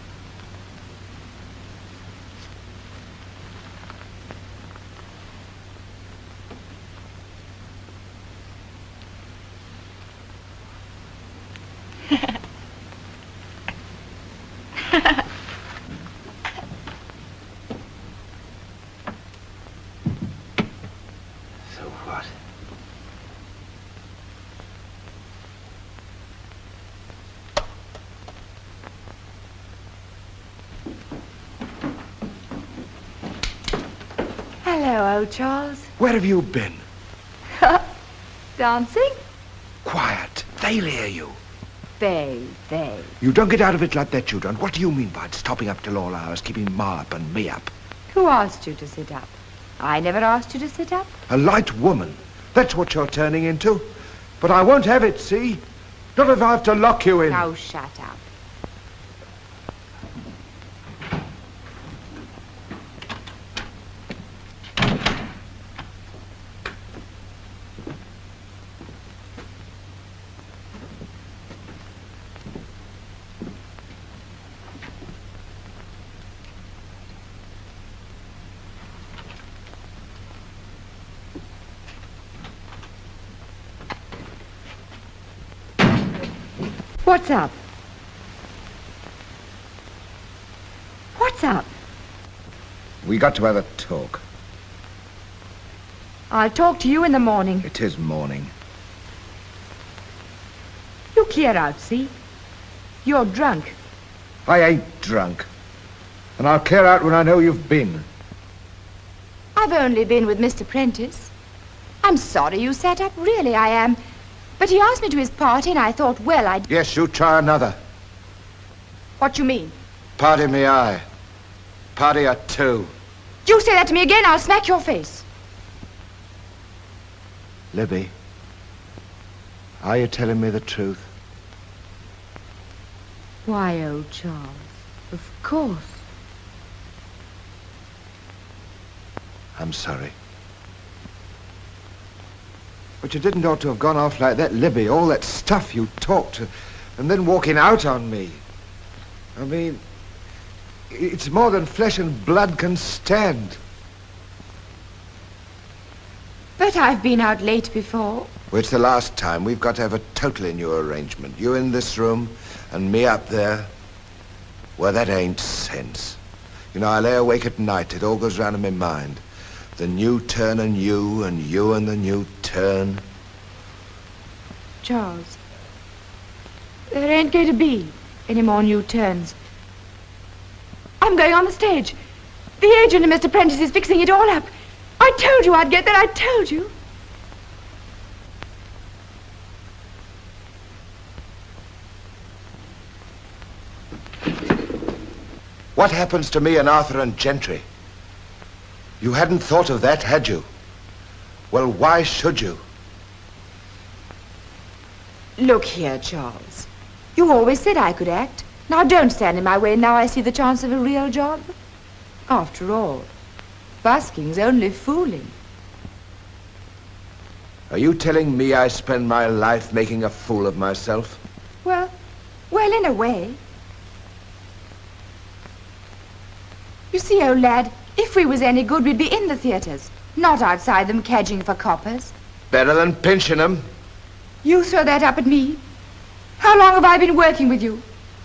Speaker 3: So what?
Speaker 6: Hello, old Charles.
Speaker 12: Where have you been?
Speaker 6: Dancing?
Speaker 12: Quiet. They'll hear you.
Speaker 6: They.
Speaker 12: You don't get out of it like that, you don't. What do you mean by stopping up till all hours, keeping Ma up and me up?
Speaker 6: Who asked you to sit up? I never asked you to sit up.
Speaker 12: A light woman. That's what you're turning into. But I won't have it, see? Not if I have to lock you in.
Speaker 6: Now shut up. What's up? What's up?
Speaker 12: We got to have a talk.
Speaker 6: I'll talk to you in the morning.
Speaker 12: It is morning.
Speaker 6: You clear out, see? You're drunk.
Speaker 12: I ain't drunk. And I'll clear out when I know you've been.
Speaker 6: I've only been with Mr. Prentice. I'm sorry you sat up, really I am. But he asked me to his party and I thought, well, I'd...
Speaker 12: Yes, you try another.
Speaker 6: What you mean?
Speaker 12: Party me eye. Party at 2.
Speaker 6: You say that to me again, I'll smack your face.
Speaker 12: Libby, are you telling me the truth?
Speaker 6: Why, old Charles, of course.
Speaker 12: I'm sorry. But you didn't ought to have gone off like that, Libby. All that stuff you talked, and then walking out on me. I mean, it's more than flesh and blood can stand.
Speaker 6: But I've been out late before.
Speaker 12: Well, it's the last time. We've got to have a totally new arrangement. You in this room, and me up there. Well, that ain't sense. You know, I lay awake at night. It all goes round in my mind. The new turn and you and the new turn.
Speaker 6: Charles, there ain't going to be any more new turns. I'm going on the stage. The agent and Mr. Prentice is fixing it all up. I told you I'd get there, I told you.
Speaker 12: What happens to me and Arthur and Gentry? You hadn't thought of that, had you? Well, why should you?
Speaker 6: Look here, Charles. You always said I could act. Now don't stand in my way now I see the chance of a real job. After all, busking's only fooling.
Speaker 12: Are you telling me I spend my life making a fool of myself?
Speaker 6: Well, in a way. You see, old lad, if we was any good, we'd be in the theatres, not outside them cadging for coppers.
Speaker 12: Better than pinching them.
Speaker 6: You throw that up at me? How long have I been working with you?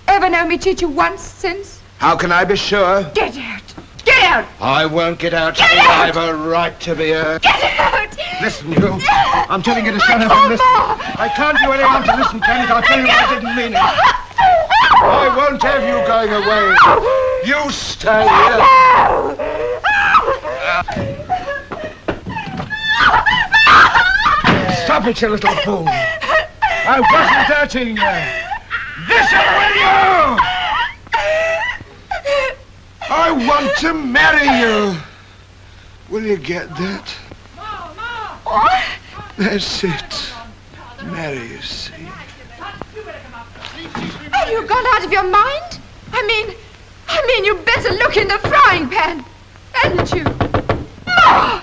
Speaker 6: Ever know me cheat you once since?
Speaker 12: How can I be sure?
Speaker 6: Get out! Get out!
Speaker 12: I won't get out.
Speaker 6: Get out!
Speaker 12: I've a right to be here.
Speaker 6: Get out!
Speaker 12: Listen, you. I'm telling you to shut up and listen. I can't do any harm to listen, Kenneth. I'll tell you I didn't mean it. I won't have you going away. You stay here. Stop it, you little fool. I wasn't hurting you. Listen, will you? I want to marry you.
Speaker 9: Will you get that?
Speaker 6: What?
Speaker 9: That's it. Mary, you see.
Speaker 6: Have you gone out of your mind? I mean, you better look in the frying pan. Hadn't you? Ma!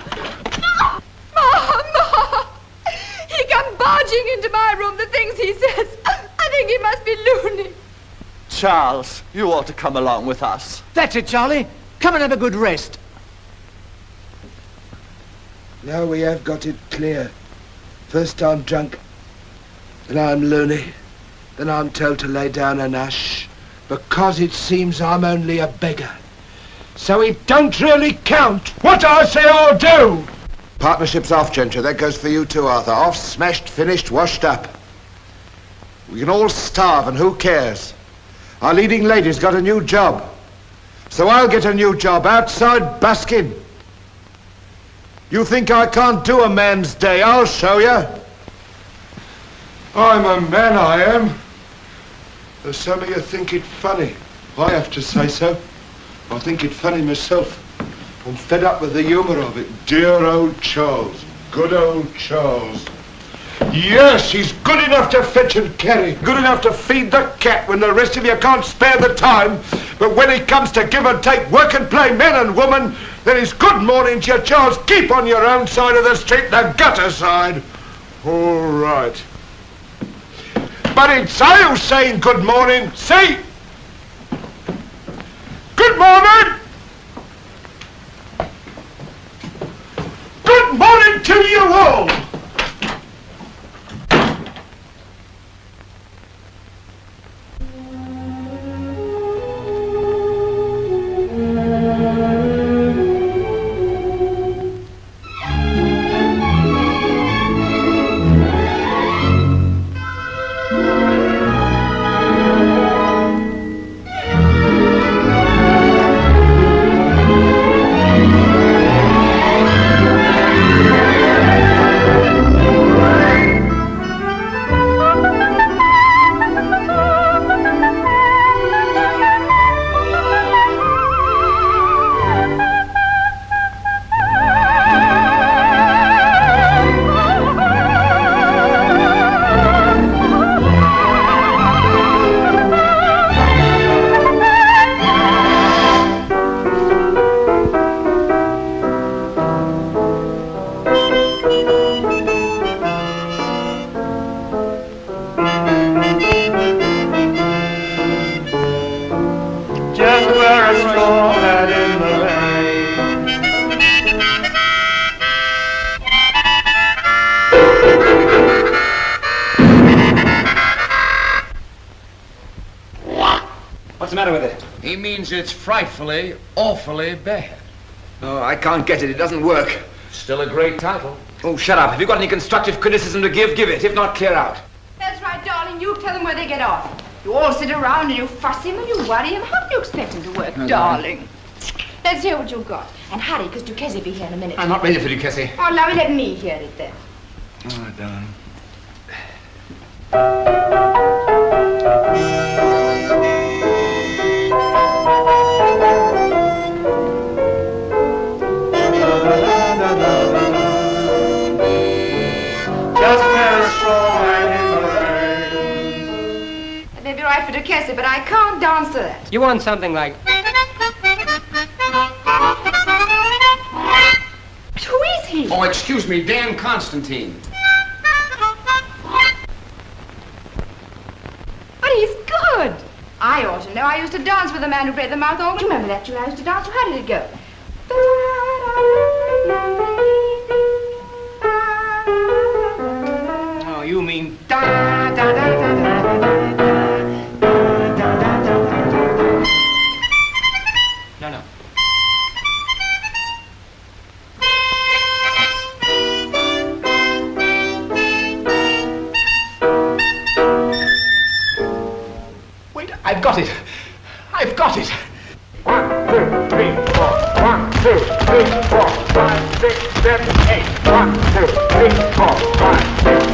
Speaker 6: He come barging into my room, the things he says. I think he must be loony.
Speaker 13: Charles, you ought to come along with us.
Speaker 5: That's it, Charlie. Come and have a good rest.
Speaker 9: Now we have got it clear. First I'm drunk, then I'm loony, then I'm told to lay down and hush, because it seems I'm only a beggar.
Speaker 2: So it don't really count. What I say I'll do.
Speaker 9: Partnership's off, Gentry. That goes for you too, Arthur. Off, smashed, finished, washed up. We can all starve, and who cares? Our leading lady's got a new job. So I'll get a new job outside busking. You think I can't do a man's day? I'll show you.
Speaker 2: I'm a man, I am.
Speaker 9: Though some of you think it funny. I have to say so. I think it funny myself. I'm fed up with the humour of it.
Speaker 2: Dear old Charles. Good old Charles. Yes, he's good enough to fetch and carry. Good enough to feed the cat when the rest of you can't spare the time. But when it comes to give and take, work and play, men and women, then it's good morning to you, Charles. Keep on your own side of the street, the gutter side. All right. But it's I who's saying good morning. See? Good morning! Good morning to you all!
Speaker 16: It's frightfully, awfully bad.
Speaker 3: Oh, I can't get it. It doesn't work.
Speaker 16: Still a great title.
Speaker 3: Oh, shut up. Have you got any constructive criticism to give? Give it. If not, clear out.
Speaker 6: That's right, darling. You tell them where they get off. You all sit around and you fuss him and you worry him. How do you expect him to work, darling? Let's hear what you've got. And hurry, because Duchesse will be here in a minute.
Speaker 5: I'm not ready for Duchesse.
Speaker 6: Oh, now let me hear it then.
Speaker 3: Oh, darling.
Speaker 6: It may be right for Duchesse, but I can't dance to that.
Speaker 18: You want something like...
Speaker 6: Who is he?
Speaker 16: Oh, excuse me, Dan Constantine.
Speaker 6: But he's good. I ought to know. I used to dance with the man who played the mouth organ. Do you remember that tune I used to dance? How did it go?
Speaker 5: Oh, you mean da da da da da da da. No. Wait, I've got it. I've got it.
Speaker 2: 1, 2, 3, 4. 1, 2, 3, 4, 5, 6, 7, 8. 1, 2, 3, 4, 5, 6.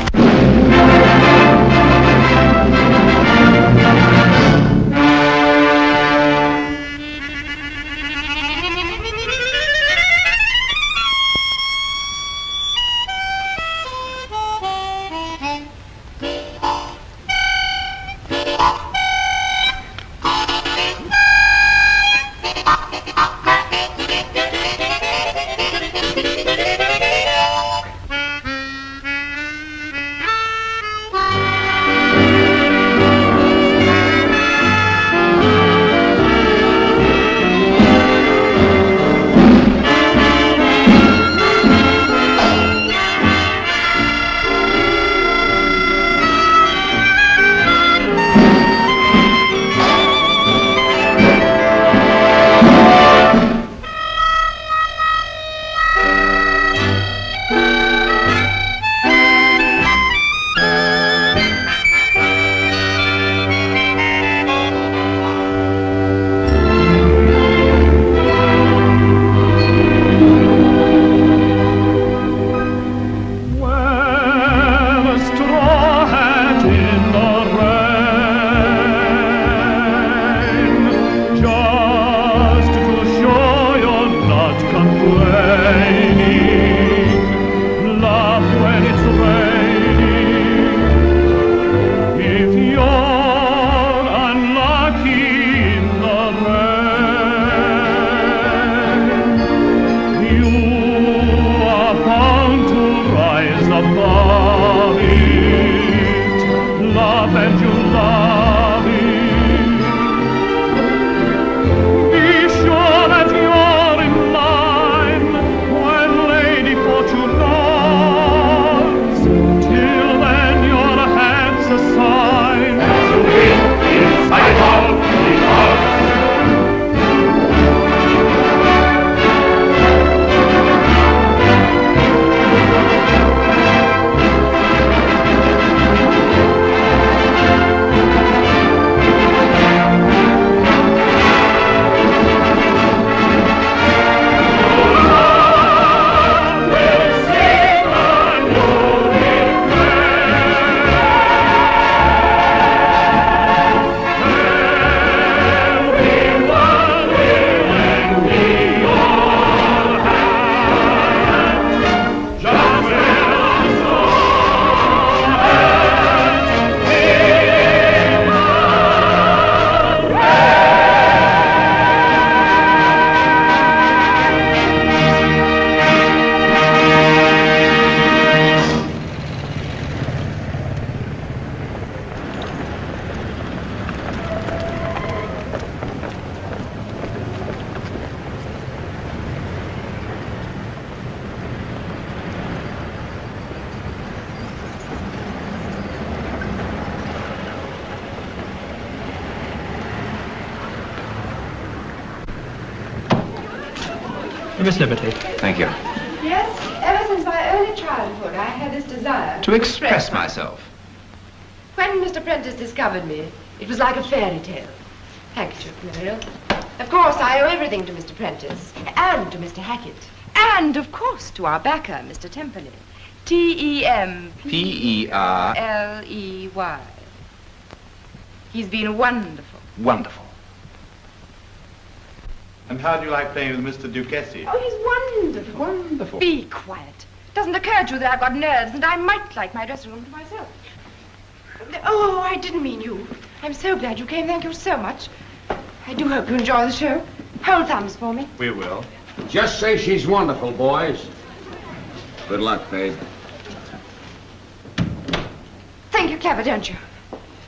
Speaker 4: Miss Liberty.
Speaker 3: Thank you.
Speaker 6: Yes, ever since my early childhood, I had this desire
Speaker 3: To express myself.
Speaker 6: When Mr. Prentice discovered me, it was like a fairy tale. Handkerchief, Muriel. Of course, I owe everything to Mr. Prentice, and to Mr. Hackett, and, of course, to our backer, Mr. Temperley. Temperley. He's been wonderful.
Speaker 3: Wonderful.
Speaker 18: And how do you like playing with Mr. Duquesne?
Speaker 6: Oh, he's wonderful.
Speaker 3: Wonderful.
Speaker 6: Be quiet. Doesn't occur to you that I've got nerves and I might like my dressing room to myself. Oh, I didn't mean you. I'm so glad you came. Thank you so much. I do hope you enjoy the show. Hold thumbs for me.
Speaker 18: We will.
Speaker 16: Just say she's wonderful, boys. Good luck, babe.
Speaker 6: Think you're clever, don't you?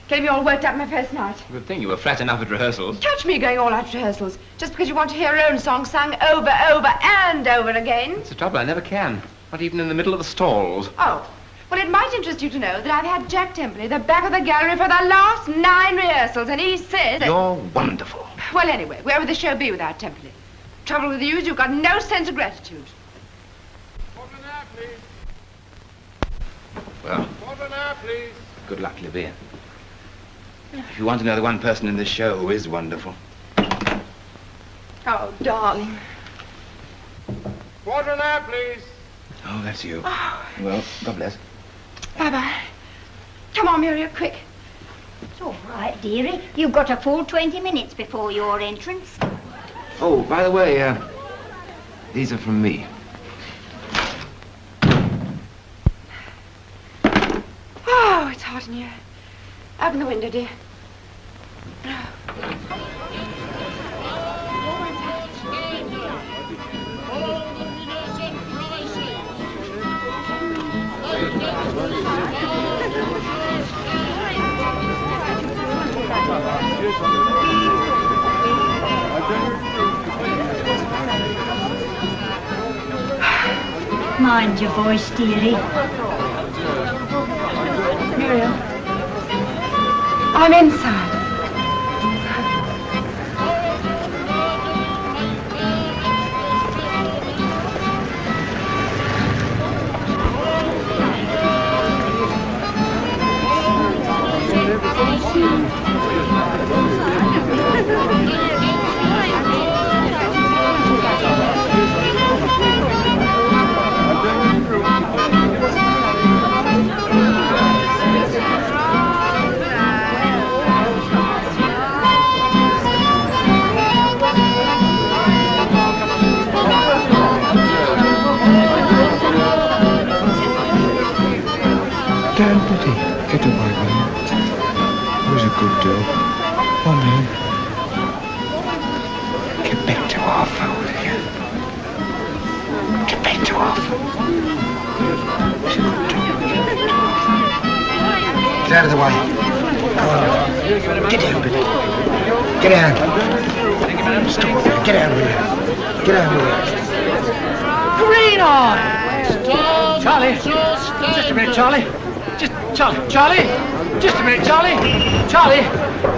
Speaker 6: Getting me all worked up my first night.
Speaker 3: Good thing you were flat enough at rehearsals.
Speaker 6: Catch me going all out to rehearsals just because you want to hear your own song sung over and over again.
Speaker 3: It's the trouble, I never can. Not even in the middle of the stalls.
Speaker 6: Oh. Well, it might interest you to know that I've had Jack Temperley, the back of the gallery, for the last 9 rehearsals, and he said...
Speaker 3: You're wonderful.
Speaker 6: Well, anyway, where would the show be without Temperley? Trouble with you is you've got no sense of gratitude.
Speaker 3: Well,
Speaker 18: please.
Speaker 3: good luck, Livia. If you want to know the one person in this show who is wonderful.
Speaker 6: Oh, darling.
Speaker 18: Quarter and a half, please.
Speaker 3: Oh, that's you.
Speaker 6: Oh.
Speaker 3: Well, God bless.
Speaker 6: Bye-bye. Come on, Muriel, quick.
Speaker 19: It's all right, dearie. You've got a full 20 minutes before your entrance.
Speaker 3: Oh, by the way, these are from me.
Speaker 6: Oh, it's hot in here. Open the window, dear.
Speaker 19: Mind your voice, dearie.
Speaker 6: Muriel, I'm inside.
Speaker 12: Get away with him. He was a good dog. Oh, man. Get back to Arthur, will you? Get back to Arthur. He's a good dog. Get out of the way. Go on. Get down, Billy. Get down. Stop. Get out of here. Get out of here.
Speaker 5: Green on! Charlie! Just a minute, Charlie. Charlie! Just a minute, Charlie! Charlie!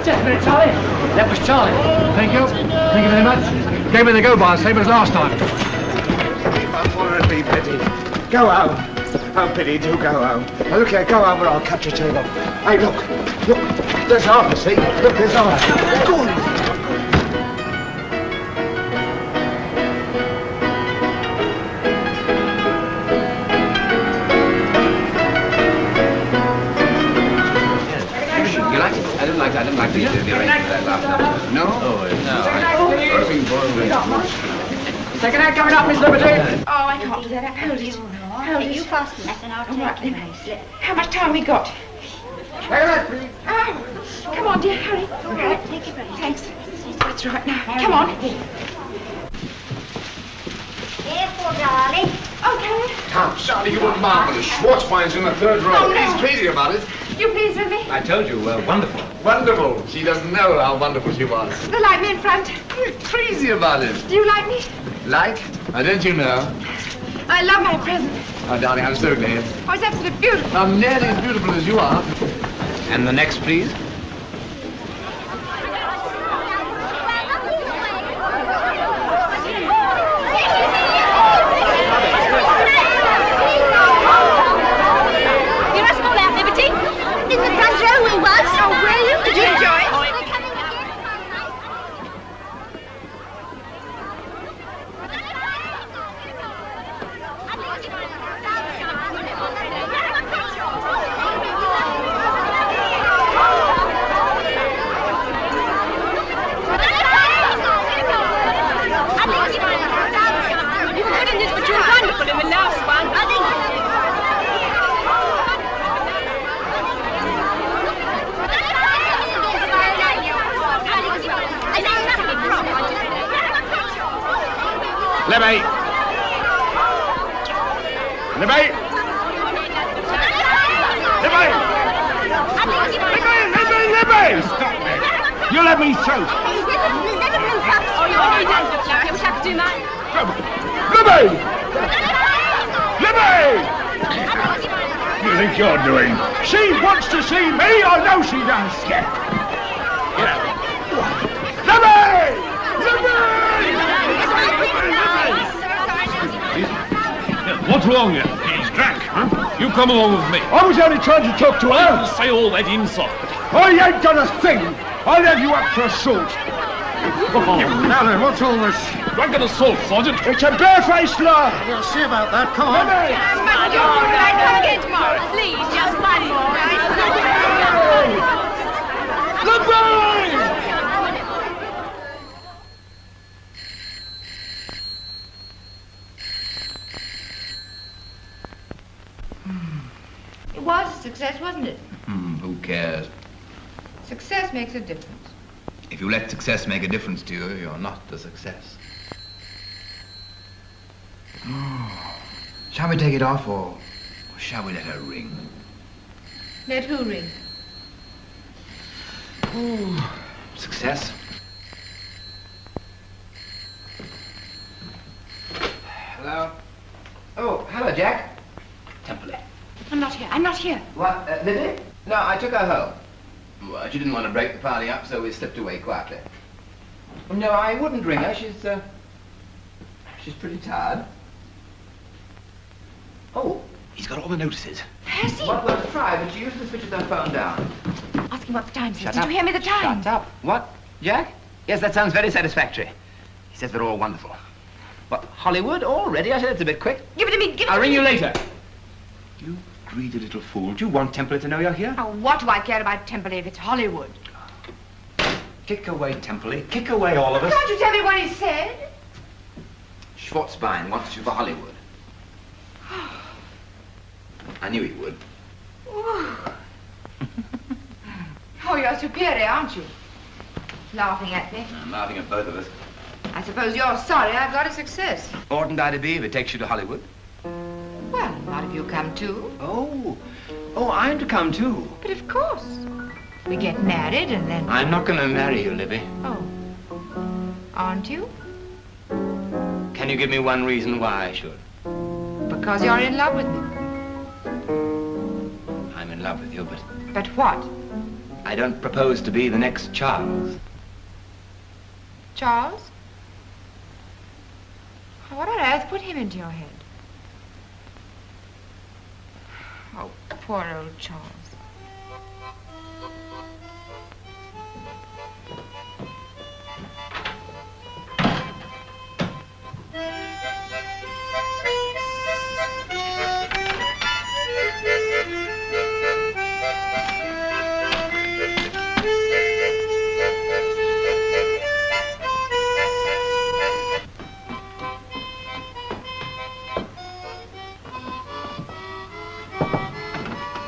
Speaker 5: Just a minute, Charlie! That was Charlie. Thank you. Thank you very much. Gave me the go-by, same as last time.
Speaker 9: Be Betty. Go home. Oh, Billy, do go home. Now, look here, go home or I'll cut your tail off. Hey, look. There's Arthur, see? Look, there's Arthur. Go on.
Speaker 3: I didn't like the arrangement of that last number. No? Oh, no.
Speaker 5: Second act coming up, Miss Liberty.
Speaker 6: Oh, I can't do that. Hold it. Hold it.
Speaker 19: You fasten that and I'll take your bracelet.
Speaker 6: How much time we got?
Speaker 5: Please.
Speaker 6: Oh, come on, dear, hurry.
Speaker 19: All right, take your bracelet.
Speaker 6: Thanks. That's right now. Come on.
Speaker 19: Careful, darling.
Speaker 6: Okay.
Speaker 16: Tom, Charlie, you were marvelous. Schwarzwein's in the third row.
Speaker 6: Oh, no.
Speaker 16: He's crazy about it.
Speaker 6: You pleased with me?
Speaker 3: I told you, wonderful.
Speaker 16: Wonderful. She doesn't know how wonderful she was.
Speaker 6: The light me in front.
Speaker 16: You're crazy about it.
Speaker 6: Do you like me?
Speaker 16: Like? Now, don't you know?
Speaker 6: I love my present.
Speaker 16: Oh, darling, I'm so glad.
Speaker 6: Oh, it's absolutely beautiful.
Speaker 16: I'm nearly as beautiful as you are.
Speaker 3: And the next, please?
Speaker 2: Libby! Libby! Libby! Libby! Stop me! You let me through! Libby! Libby! What do you think you're doing? She wants to see me, I know she does. Get out. Libby!
Speaker 7: What's wrong here? He's drunk, huh? You come along with me.
Speaker 2: I was only trying to talk to her.
Speaker 7: You'll say all that inside.
Speaker 2: I ain't done a thing. I'll have you up for assault. Now then, what's all this?
Speaker 7: Drunken assault, Sergeant.
Speaker 2: It's a barefaced lie.
Speaker 15: We'll see about that. Come on.
Speaker 6: Come again tomorrow, please. Just one more. It was a success, wasn't it?
Speaker 3: Who cares?
Speaker 6: Success makes a difference.
Speaker 3: If you let success make a difference to you, you're not a success. Shall we take it off, or shall we let her ring?
Speaker 6: Let who ring?
Speaker 3: Success. Hello? Oh, hello, Jack. Temple.
Speaker 6: I'm not here. I'm not here.
Speaker 3: What, Lily? No, I took her home. Well, she didn't want to break the party up, so we slipped away quietly. No, I wouldn't ring her. She's pretty tired. Oh, he's got all the notices.
Speaker 6: Has he?
Speaker 3: Well, try, but she usually switches her phone down.
Speaker 6: Ask him what the time says.
Speaker 3: Shut
Speaker 6: Did
Speaker 3: up.
Speaker 6: you hear me the time?
Speaker 3: Shut up. What, Jack? Yes, that sounds very satisfactory. He says they're all wonderful. What, Hollywood already? I said it's a bit quick.
Speaker 6: Give it to me. Give it to me.
Speaker 3: I'll ring you later. You greedy little fool. Do you want Temple to know you're here?
Speaker 6: Oh, what do I care about Temple if it's Hollywood?
Speaker 3: Kick away, Temple. Kick away, all of us.
Speaker 6: Can't you tell me what he said?
Speaker 3: Schwarzbein wants you for Hollywood. I knew he would.
Speaker 6: Oh, you're superior, aren't you? Laughing at me.
Speaker 3: I'm laughing at both of us.
Speaker 6: I suppose you're sorry I've got a success.
Speaker 3: Oughtn't I to be if it takes you to Hollywood?
Speaker 6: Well, not if you come too.
Speaker 3: Oh, I'm to come too.
Speaker 6: But of course. We get married and then...
Speaker 3: I'm not going to marry you, Libby.
Speaker 6: Oh. Aren't you?
Speaker 3: Can you give me one reason why I should?
Speaker 6: Because you're in love with me.
Speaker 3: I'm in love with you, but...
Speaker 6: But what?
Speaker 3: I don't propose to be the next Charles.
Speaker 6: Charles? What on earth put him into your head? Oh, poor old Charles.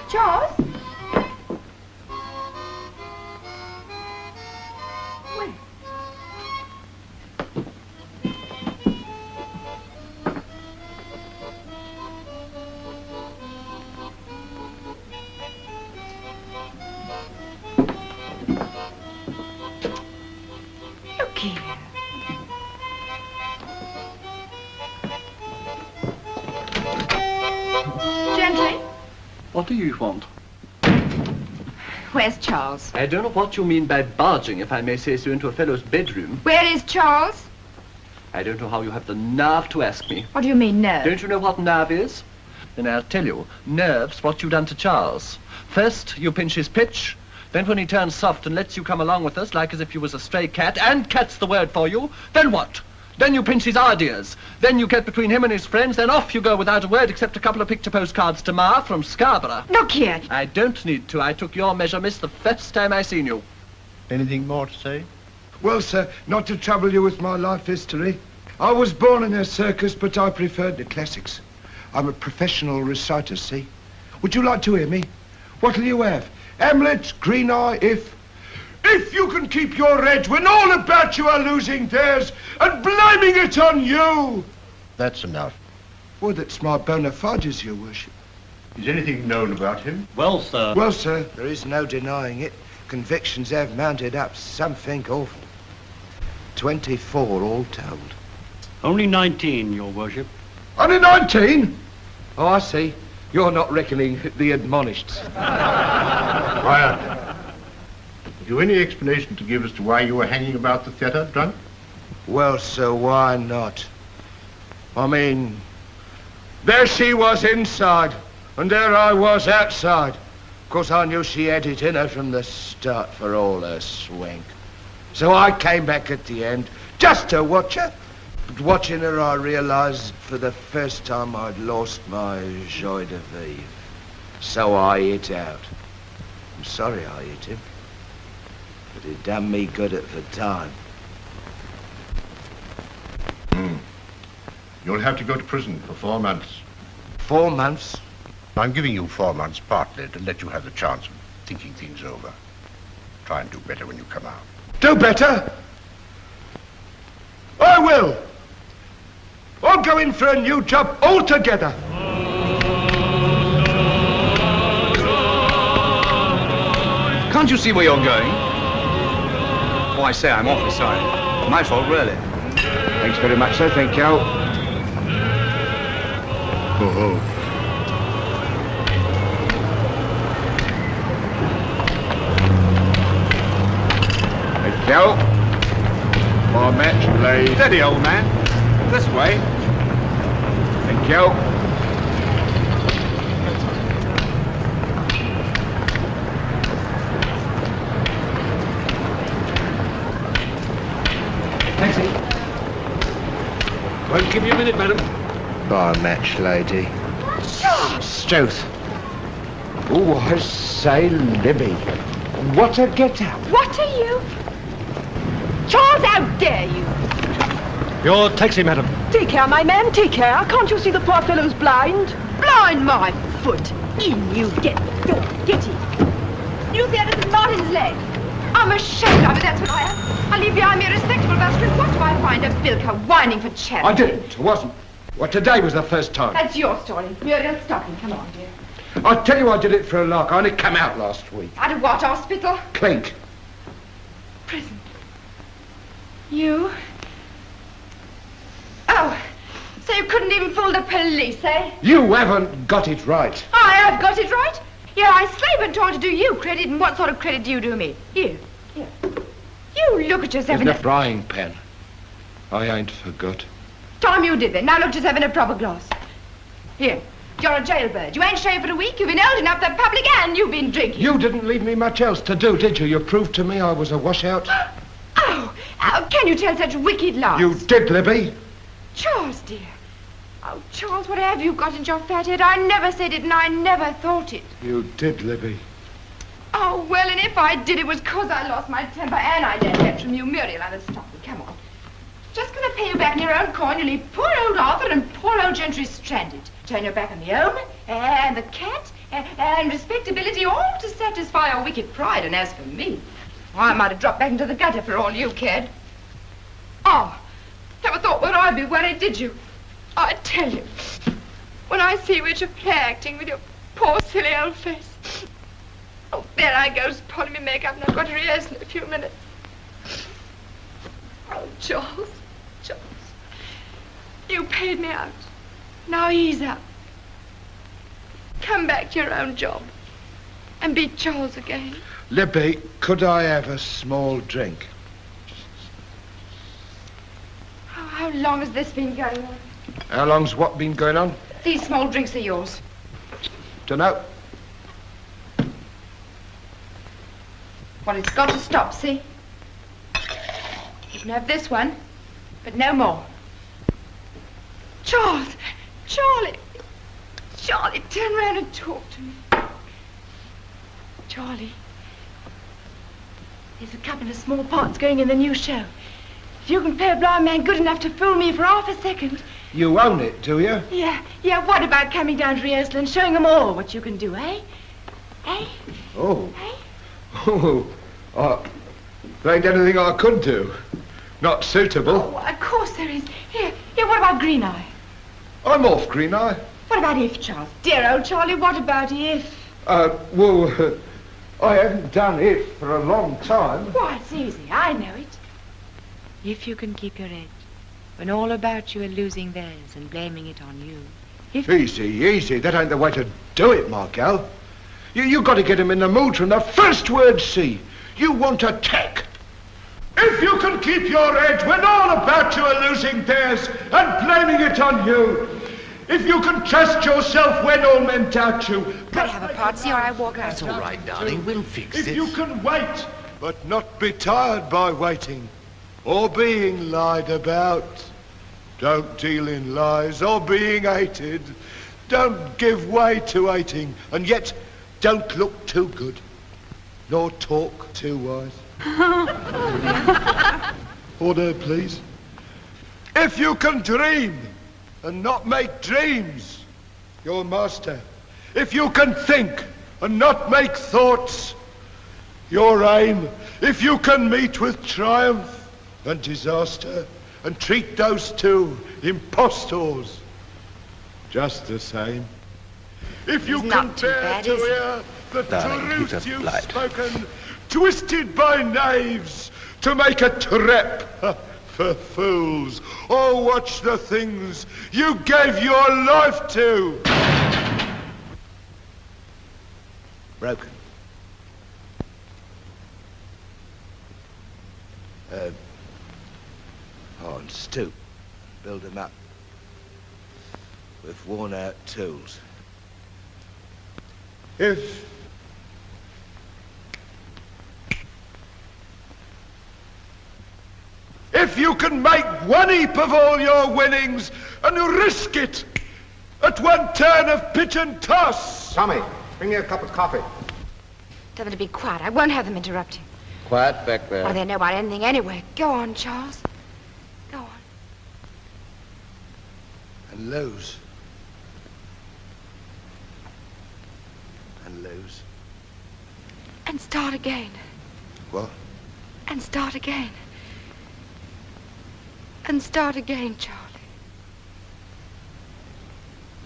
Speaker 6: Charles? Where? Look here. Gently.
Speaker 8: What do you want?
Speaker 6: Where's Charles?
Speaker 8: I don't know what you mean by barging, if I may say so, into a fellow's bedroom.
Speaker 6: Where is Charles?
Speaker 8: I don't know how you have the nerve to ask me.
Speaker 6: What do you mean, nerve?
Speaker 8: Don't you know what nerve is? Then I'll tell you. Nerve's what you've done to Charles. First, you pinch his pitch. Then when he turns soft and lets you come along with us, like as if you was a stray cat, and cat's the word for you, then what? Then you pinch his ideas. Then you get between him and his friends. Then off you go without a word except a couple of picture postcards to Ma from Scarborough.
Speaker 6: Look here.
Speaker 8: I don't need to. I took your measure, miss, the first time I seen you.
Speaker 15: Anything more to say?
Speaker 9: Well, sir, not to trouble you with my life history. I was born in a circus, but I preferred the classics. I'm a professional reciter, see? Would you like to hear me? What'll you have? Hamlet, Green Eye, If you can keep your edge when all about you are losing theirs and blaming it on you.
Speaker 15: That's enough.
Speaker 9: Well, that's my bona fides, your worship.
Speaker 15: Is anything known about him?
Speaker 8: Well, sir.
Speaker 9: Well, sir, there is no denying it. Convictions have mounted up something awful. 24 all told.
Speaker 20: Only 19, your worship.
Speaker 9: Only 19? Oh, I see. You're not reckoning the admonished.
Speaker 15: Quiet. Have you any explanation to give as to why you were hanging about the theatre, drunk?
Speaker 9: Well, sir, why not? I mean, there she was inside, and there I was outside. Of course, I knew she had it in her from the start for all her swank. So I came back at the end, just to watch her. But watching her, I realised for the first time I'd lost my joie de vivre. So I hit out. I'm sorry I hit him, but it done me good at the time.
Speaker 15: You'll have to go to prison for 4 months.
Speaker 9: 4 months?
Speaker 15: I'm giving you 4 months partly to let you have the chance of thinking things over. Try and do better when you come out.
Speaker 9: Do better? I will. I'll go in for a new job altogether.
Speaker 4: Can't you see where you're going? Oh, I say, I'm awfully sorry. My fault, really.
Speaker 9: Thanks very much, sir. Thank you.
Speaker 15: Oh.
Speaker 9: Thank you. My match, please.
Speaker 4: Steady, old man. This way.
Speaker 9: Thank you.
Speaker 4: Taxi. Won't give you a minute, madam.
Speaker 9: By match, lady. Struth. Oh, I say, Libby. What a get-up.
Speaker 17: What are you? Charles, how dare you?
Speaker 15: Your taxi, madam.
Speaker 17: Take care, my man, take care. Can't you see the poor fellow's blind? Blind, my foot. In you get in. You see Edison Martin's leg? I'm ashamed of it, that's what I am. I'll leave behind me a respectable busker, and what do I find? A bilker whining for charity.
Speaker 2: I didn't. I wasn't. Well, today was the first time.
Speaker 6: That's your story. Muriel, stop him. Come on, dear.
Speaker 2: I tell you I did it for a lark. I only come out last week.
Speaker 6: Out of what hospital?
Speaker 2: Clink.
Speaker 6: Prison. You? Oh, so you couldn't even fool the police, eh?
Speaker 2: You haven't got it right.
Speaker 6: I have got it right. Yeah, I slave and trying to do you credit, and what sort of credit do you do me? Here. You look at yourself in
Speaker 2: Isn't
Speaker 6: a
Speaker 2: a frying pan. I ain't forgot.
Speaker 6: Time you did then. Now look at yourself in a proper glass. Here. You're a jailbird. You ain't shaved for a week. You've been holding up the public and you've been drinking.
Speaker 2: You didn't leave me much else to do, did you? You proved to me I was a washout.
Speaker 6: Oh, how can you tell such wicked lies?
Speaker 2: You did, Libby.
Speaker 6: Charles, dear. Oh, Charles, what have you got in your fat head? I never said it and I never thought it.
Speaker 2: You did, Libby.
Speaker 6: Oh, well, and if I did, it was 'cause I lost my temper and I learned that from you. Muriel, now let's stop it. Come on. Just going to pay you back in your own coin. You leave poor old Arthur and poor old Gentry stranded. Turn your back on the home and the cat and respectability, all to satisfy your wicked pride. And as for me, I might have dropped back into the gutter for all you cared. Oh, never thought would I be worried, did you? I tell you, when I see you at your play acting with your poor silly old face. Oh, there I go, spoiling me makeup, and I've got to rehearsal in a few minutes. Oh, Charles, Charles, you paid me out. Now ease up. Come back to your own job and be Charles again.
Speaker 9: Libby, could I have a small drink?
Speaker 6: How long has this been going on?
Speaker 9: How long's what been going on?
Speaker 6: These small drinks are yours.
Speaker 9: Dunno.
Speaker 6: Well, it's got to stop, see? You can have this one, but no more. Charles! Charlie! Charlie, turn around and talk to me. Charlie, there's a couple of small parts going in the new show. If you can play a blind man good enough to fool me for half a second.
Speaker 9: You own it, do you?
Speaker 6: Yeah, what about coming down to rehearsal and showing them all what you can do, eh? Eh?
Speaker 9: Oh.
Speaker 6: Eh?
Speaker 9: Oh, there ain't anything I could do. Not suitable.
Speaker 6: Oh, of course there is. Here, what about Green Eye?
Speaker 12: I'm off, Green Eye.
Speaker 17: What about if, Charles? Dear old Charlie, what about if?
Speaker 12: Well, I haven't done it for a long time.
Speaker 17: Why, it's easy. I know it.
Speaker 6: If you can keep your edge, when all about you are losing theirs and blaming it on you.
Speaker 9: Easy. That ain't the way to do it, my gal. You got to get him in the mood from the first word see. You want attack.
Speaker 2: If you can keep your edge when all about you are losing theirs and blaming it on you. If you can trust yourself when all men doubt you.
Speaker 6: Gotta have a party or I walk out.
Speaker 5: That's all right, darling. We'll fix it.
Speaker 2: If you can wait.
Speaker 9: But not be tired by waiting or being lied about. Don't deal in lies or being hated. Don't give way to hating. And yet, don't look too good, nor talk too wise. Order, please. If you can dream and not make dreams, you're master. If you can think and not make thoughts, your aim. If you can meet with triumph and disaster and treat those two impostors just the same. If you can bear to hear the truth you've spoken, twisted by knaves to make a trap for fools, or watch the things you gave your life to. Broken. On stoop, build them up with worn-out tools. If you can make one heap of all your winnings and risk it at one turn of pitch and toss.
Speaker 12: Tommy, bring me a cup of coffee.
Speaker 6: Tell them to be quiet. I won't have them interrupting.
Speaker 12: Quiet back there.
Speaker 6: What do they know about anything anyway? Go on, Charles. Go on.
Speaker 9: And lose. And lose.
Speaker 6: And start again.
Speaker 9: What?
Speaker 6: And start again. And start again, Charlie.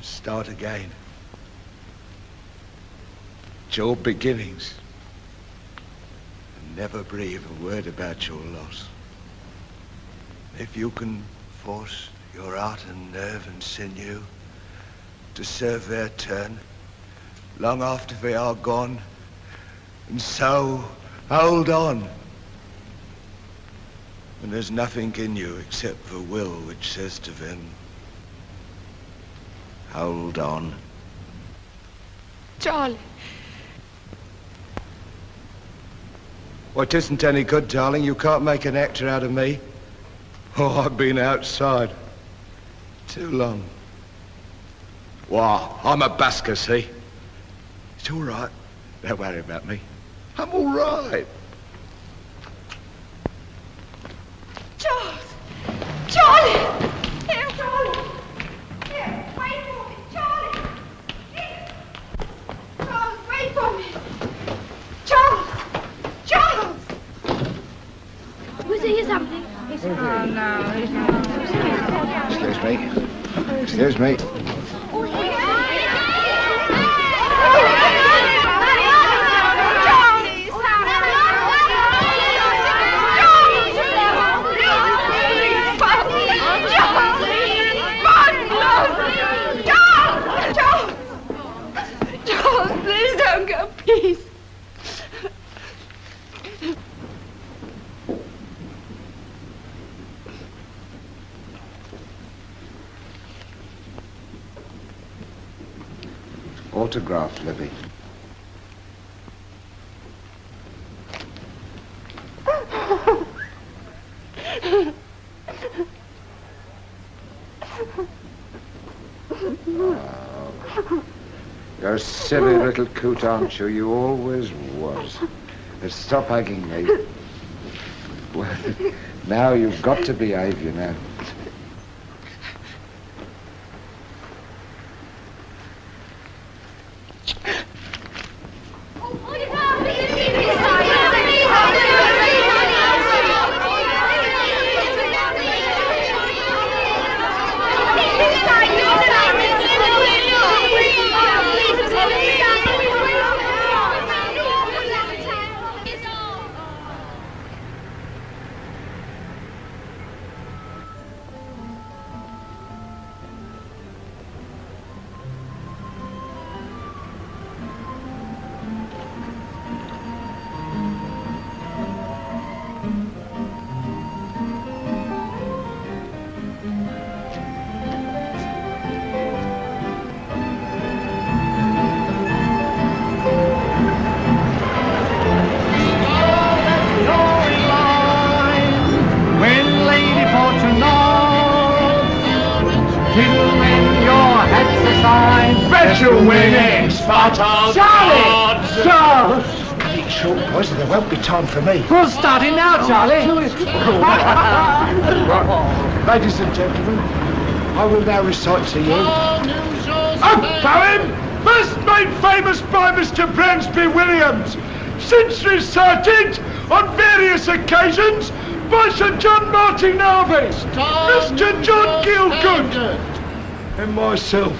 Speaker 9: Start again. It's your beginnings. And never breathe a word about your loss. If you can force your heart and nerve and sinew to serve their turn long after they are gone, and so hold on. And there's nothing in you except the will which says to them, hold on.
Speaker 6: Charlie.
Speaker 9: Well, it isn't any good, darling. You can't make an actor out of me. Oh, I've been outside too long. Wow, I'm a busker, see? It's all right. Don't worry about me. I'm all right.
Speaker 17: Charles! Charlie! Here, Charlie! Here, wait for me, Charlie! Here! Charles, wait for me! Charles! Charles!
Speaker 11: Was he something?
Speaker 6: Oh, no, he's not.
Speaker 12: Excuse me. Excuse me.
Speaker 17: Please don't go, please.
Speaker 12: Autograph, Libby. You're a silly little coot, aren't you? You always was. But stop hugging me. Well, now you've got to behave, you know.
Speaker 5: Till when your head's aside.
Speaker 2: Bet you'll win in spot of
Speaker 5: Charlie! Charles!
Speaker 2: Cut it short, boys, or there won't be time for me.
Speaker 5: We're starting now, Charlie.
Speaker 2: Ladies and gentlemen, I will now recite to you a poem first made famous by Mr. Bransby Williams, since recited on various occasions by Sir John Martin Harvey, Mr. John Gielgud, and myself.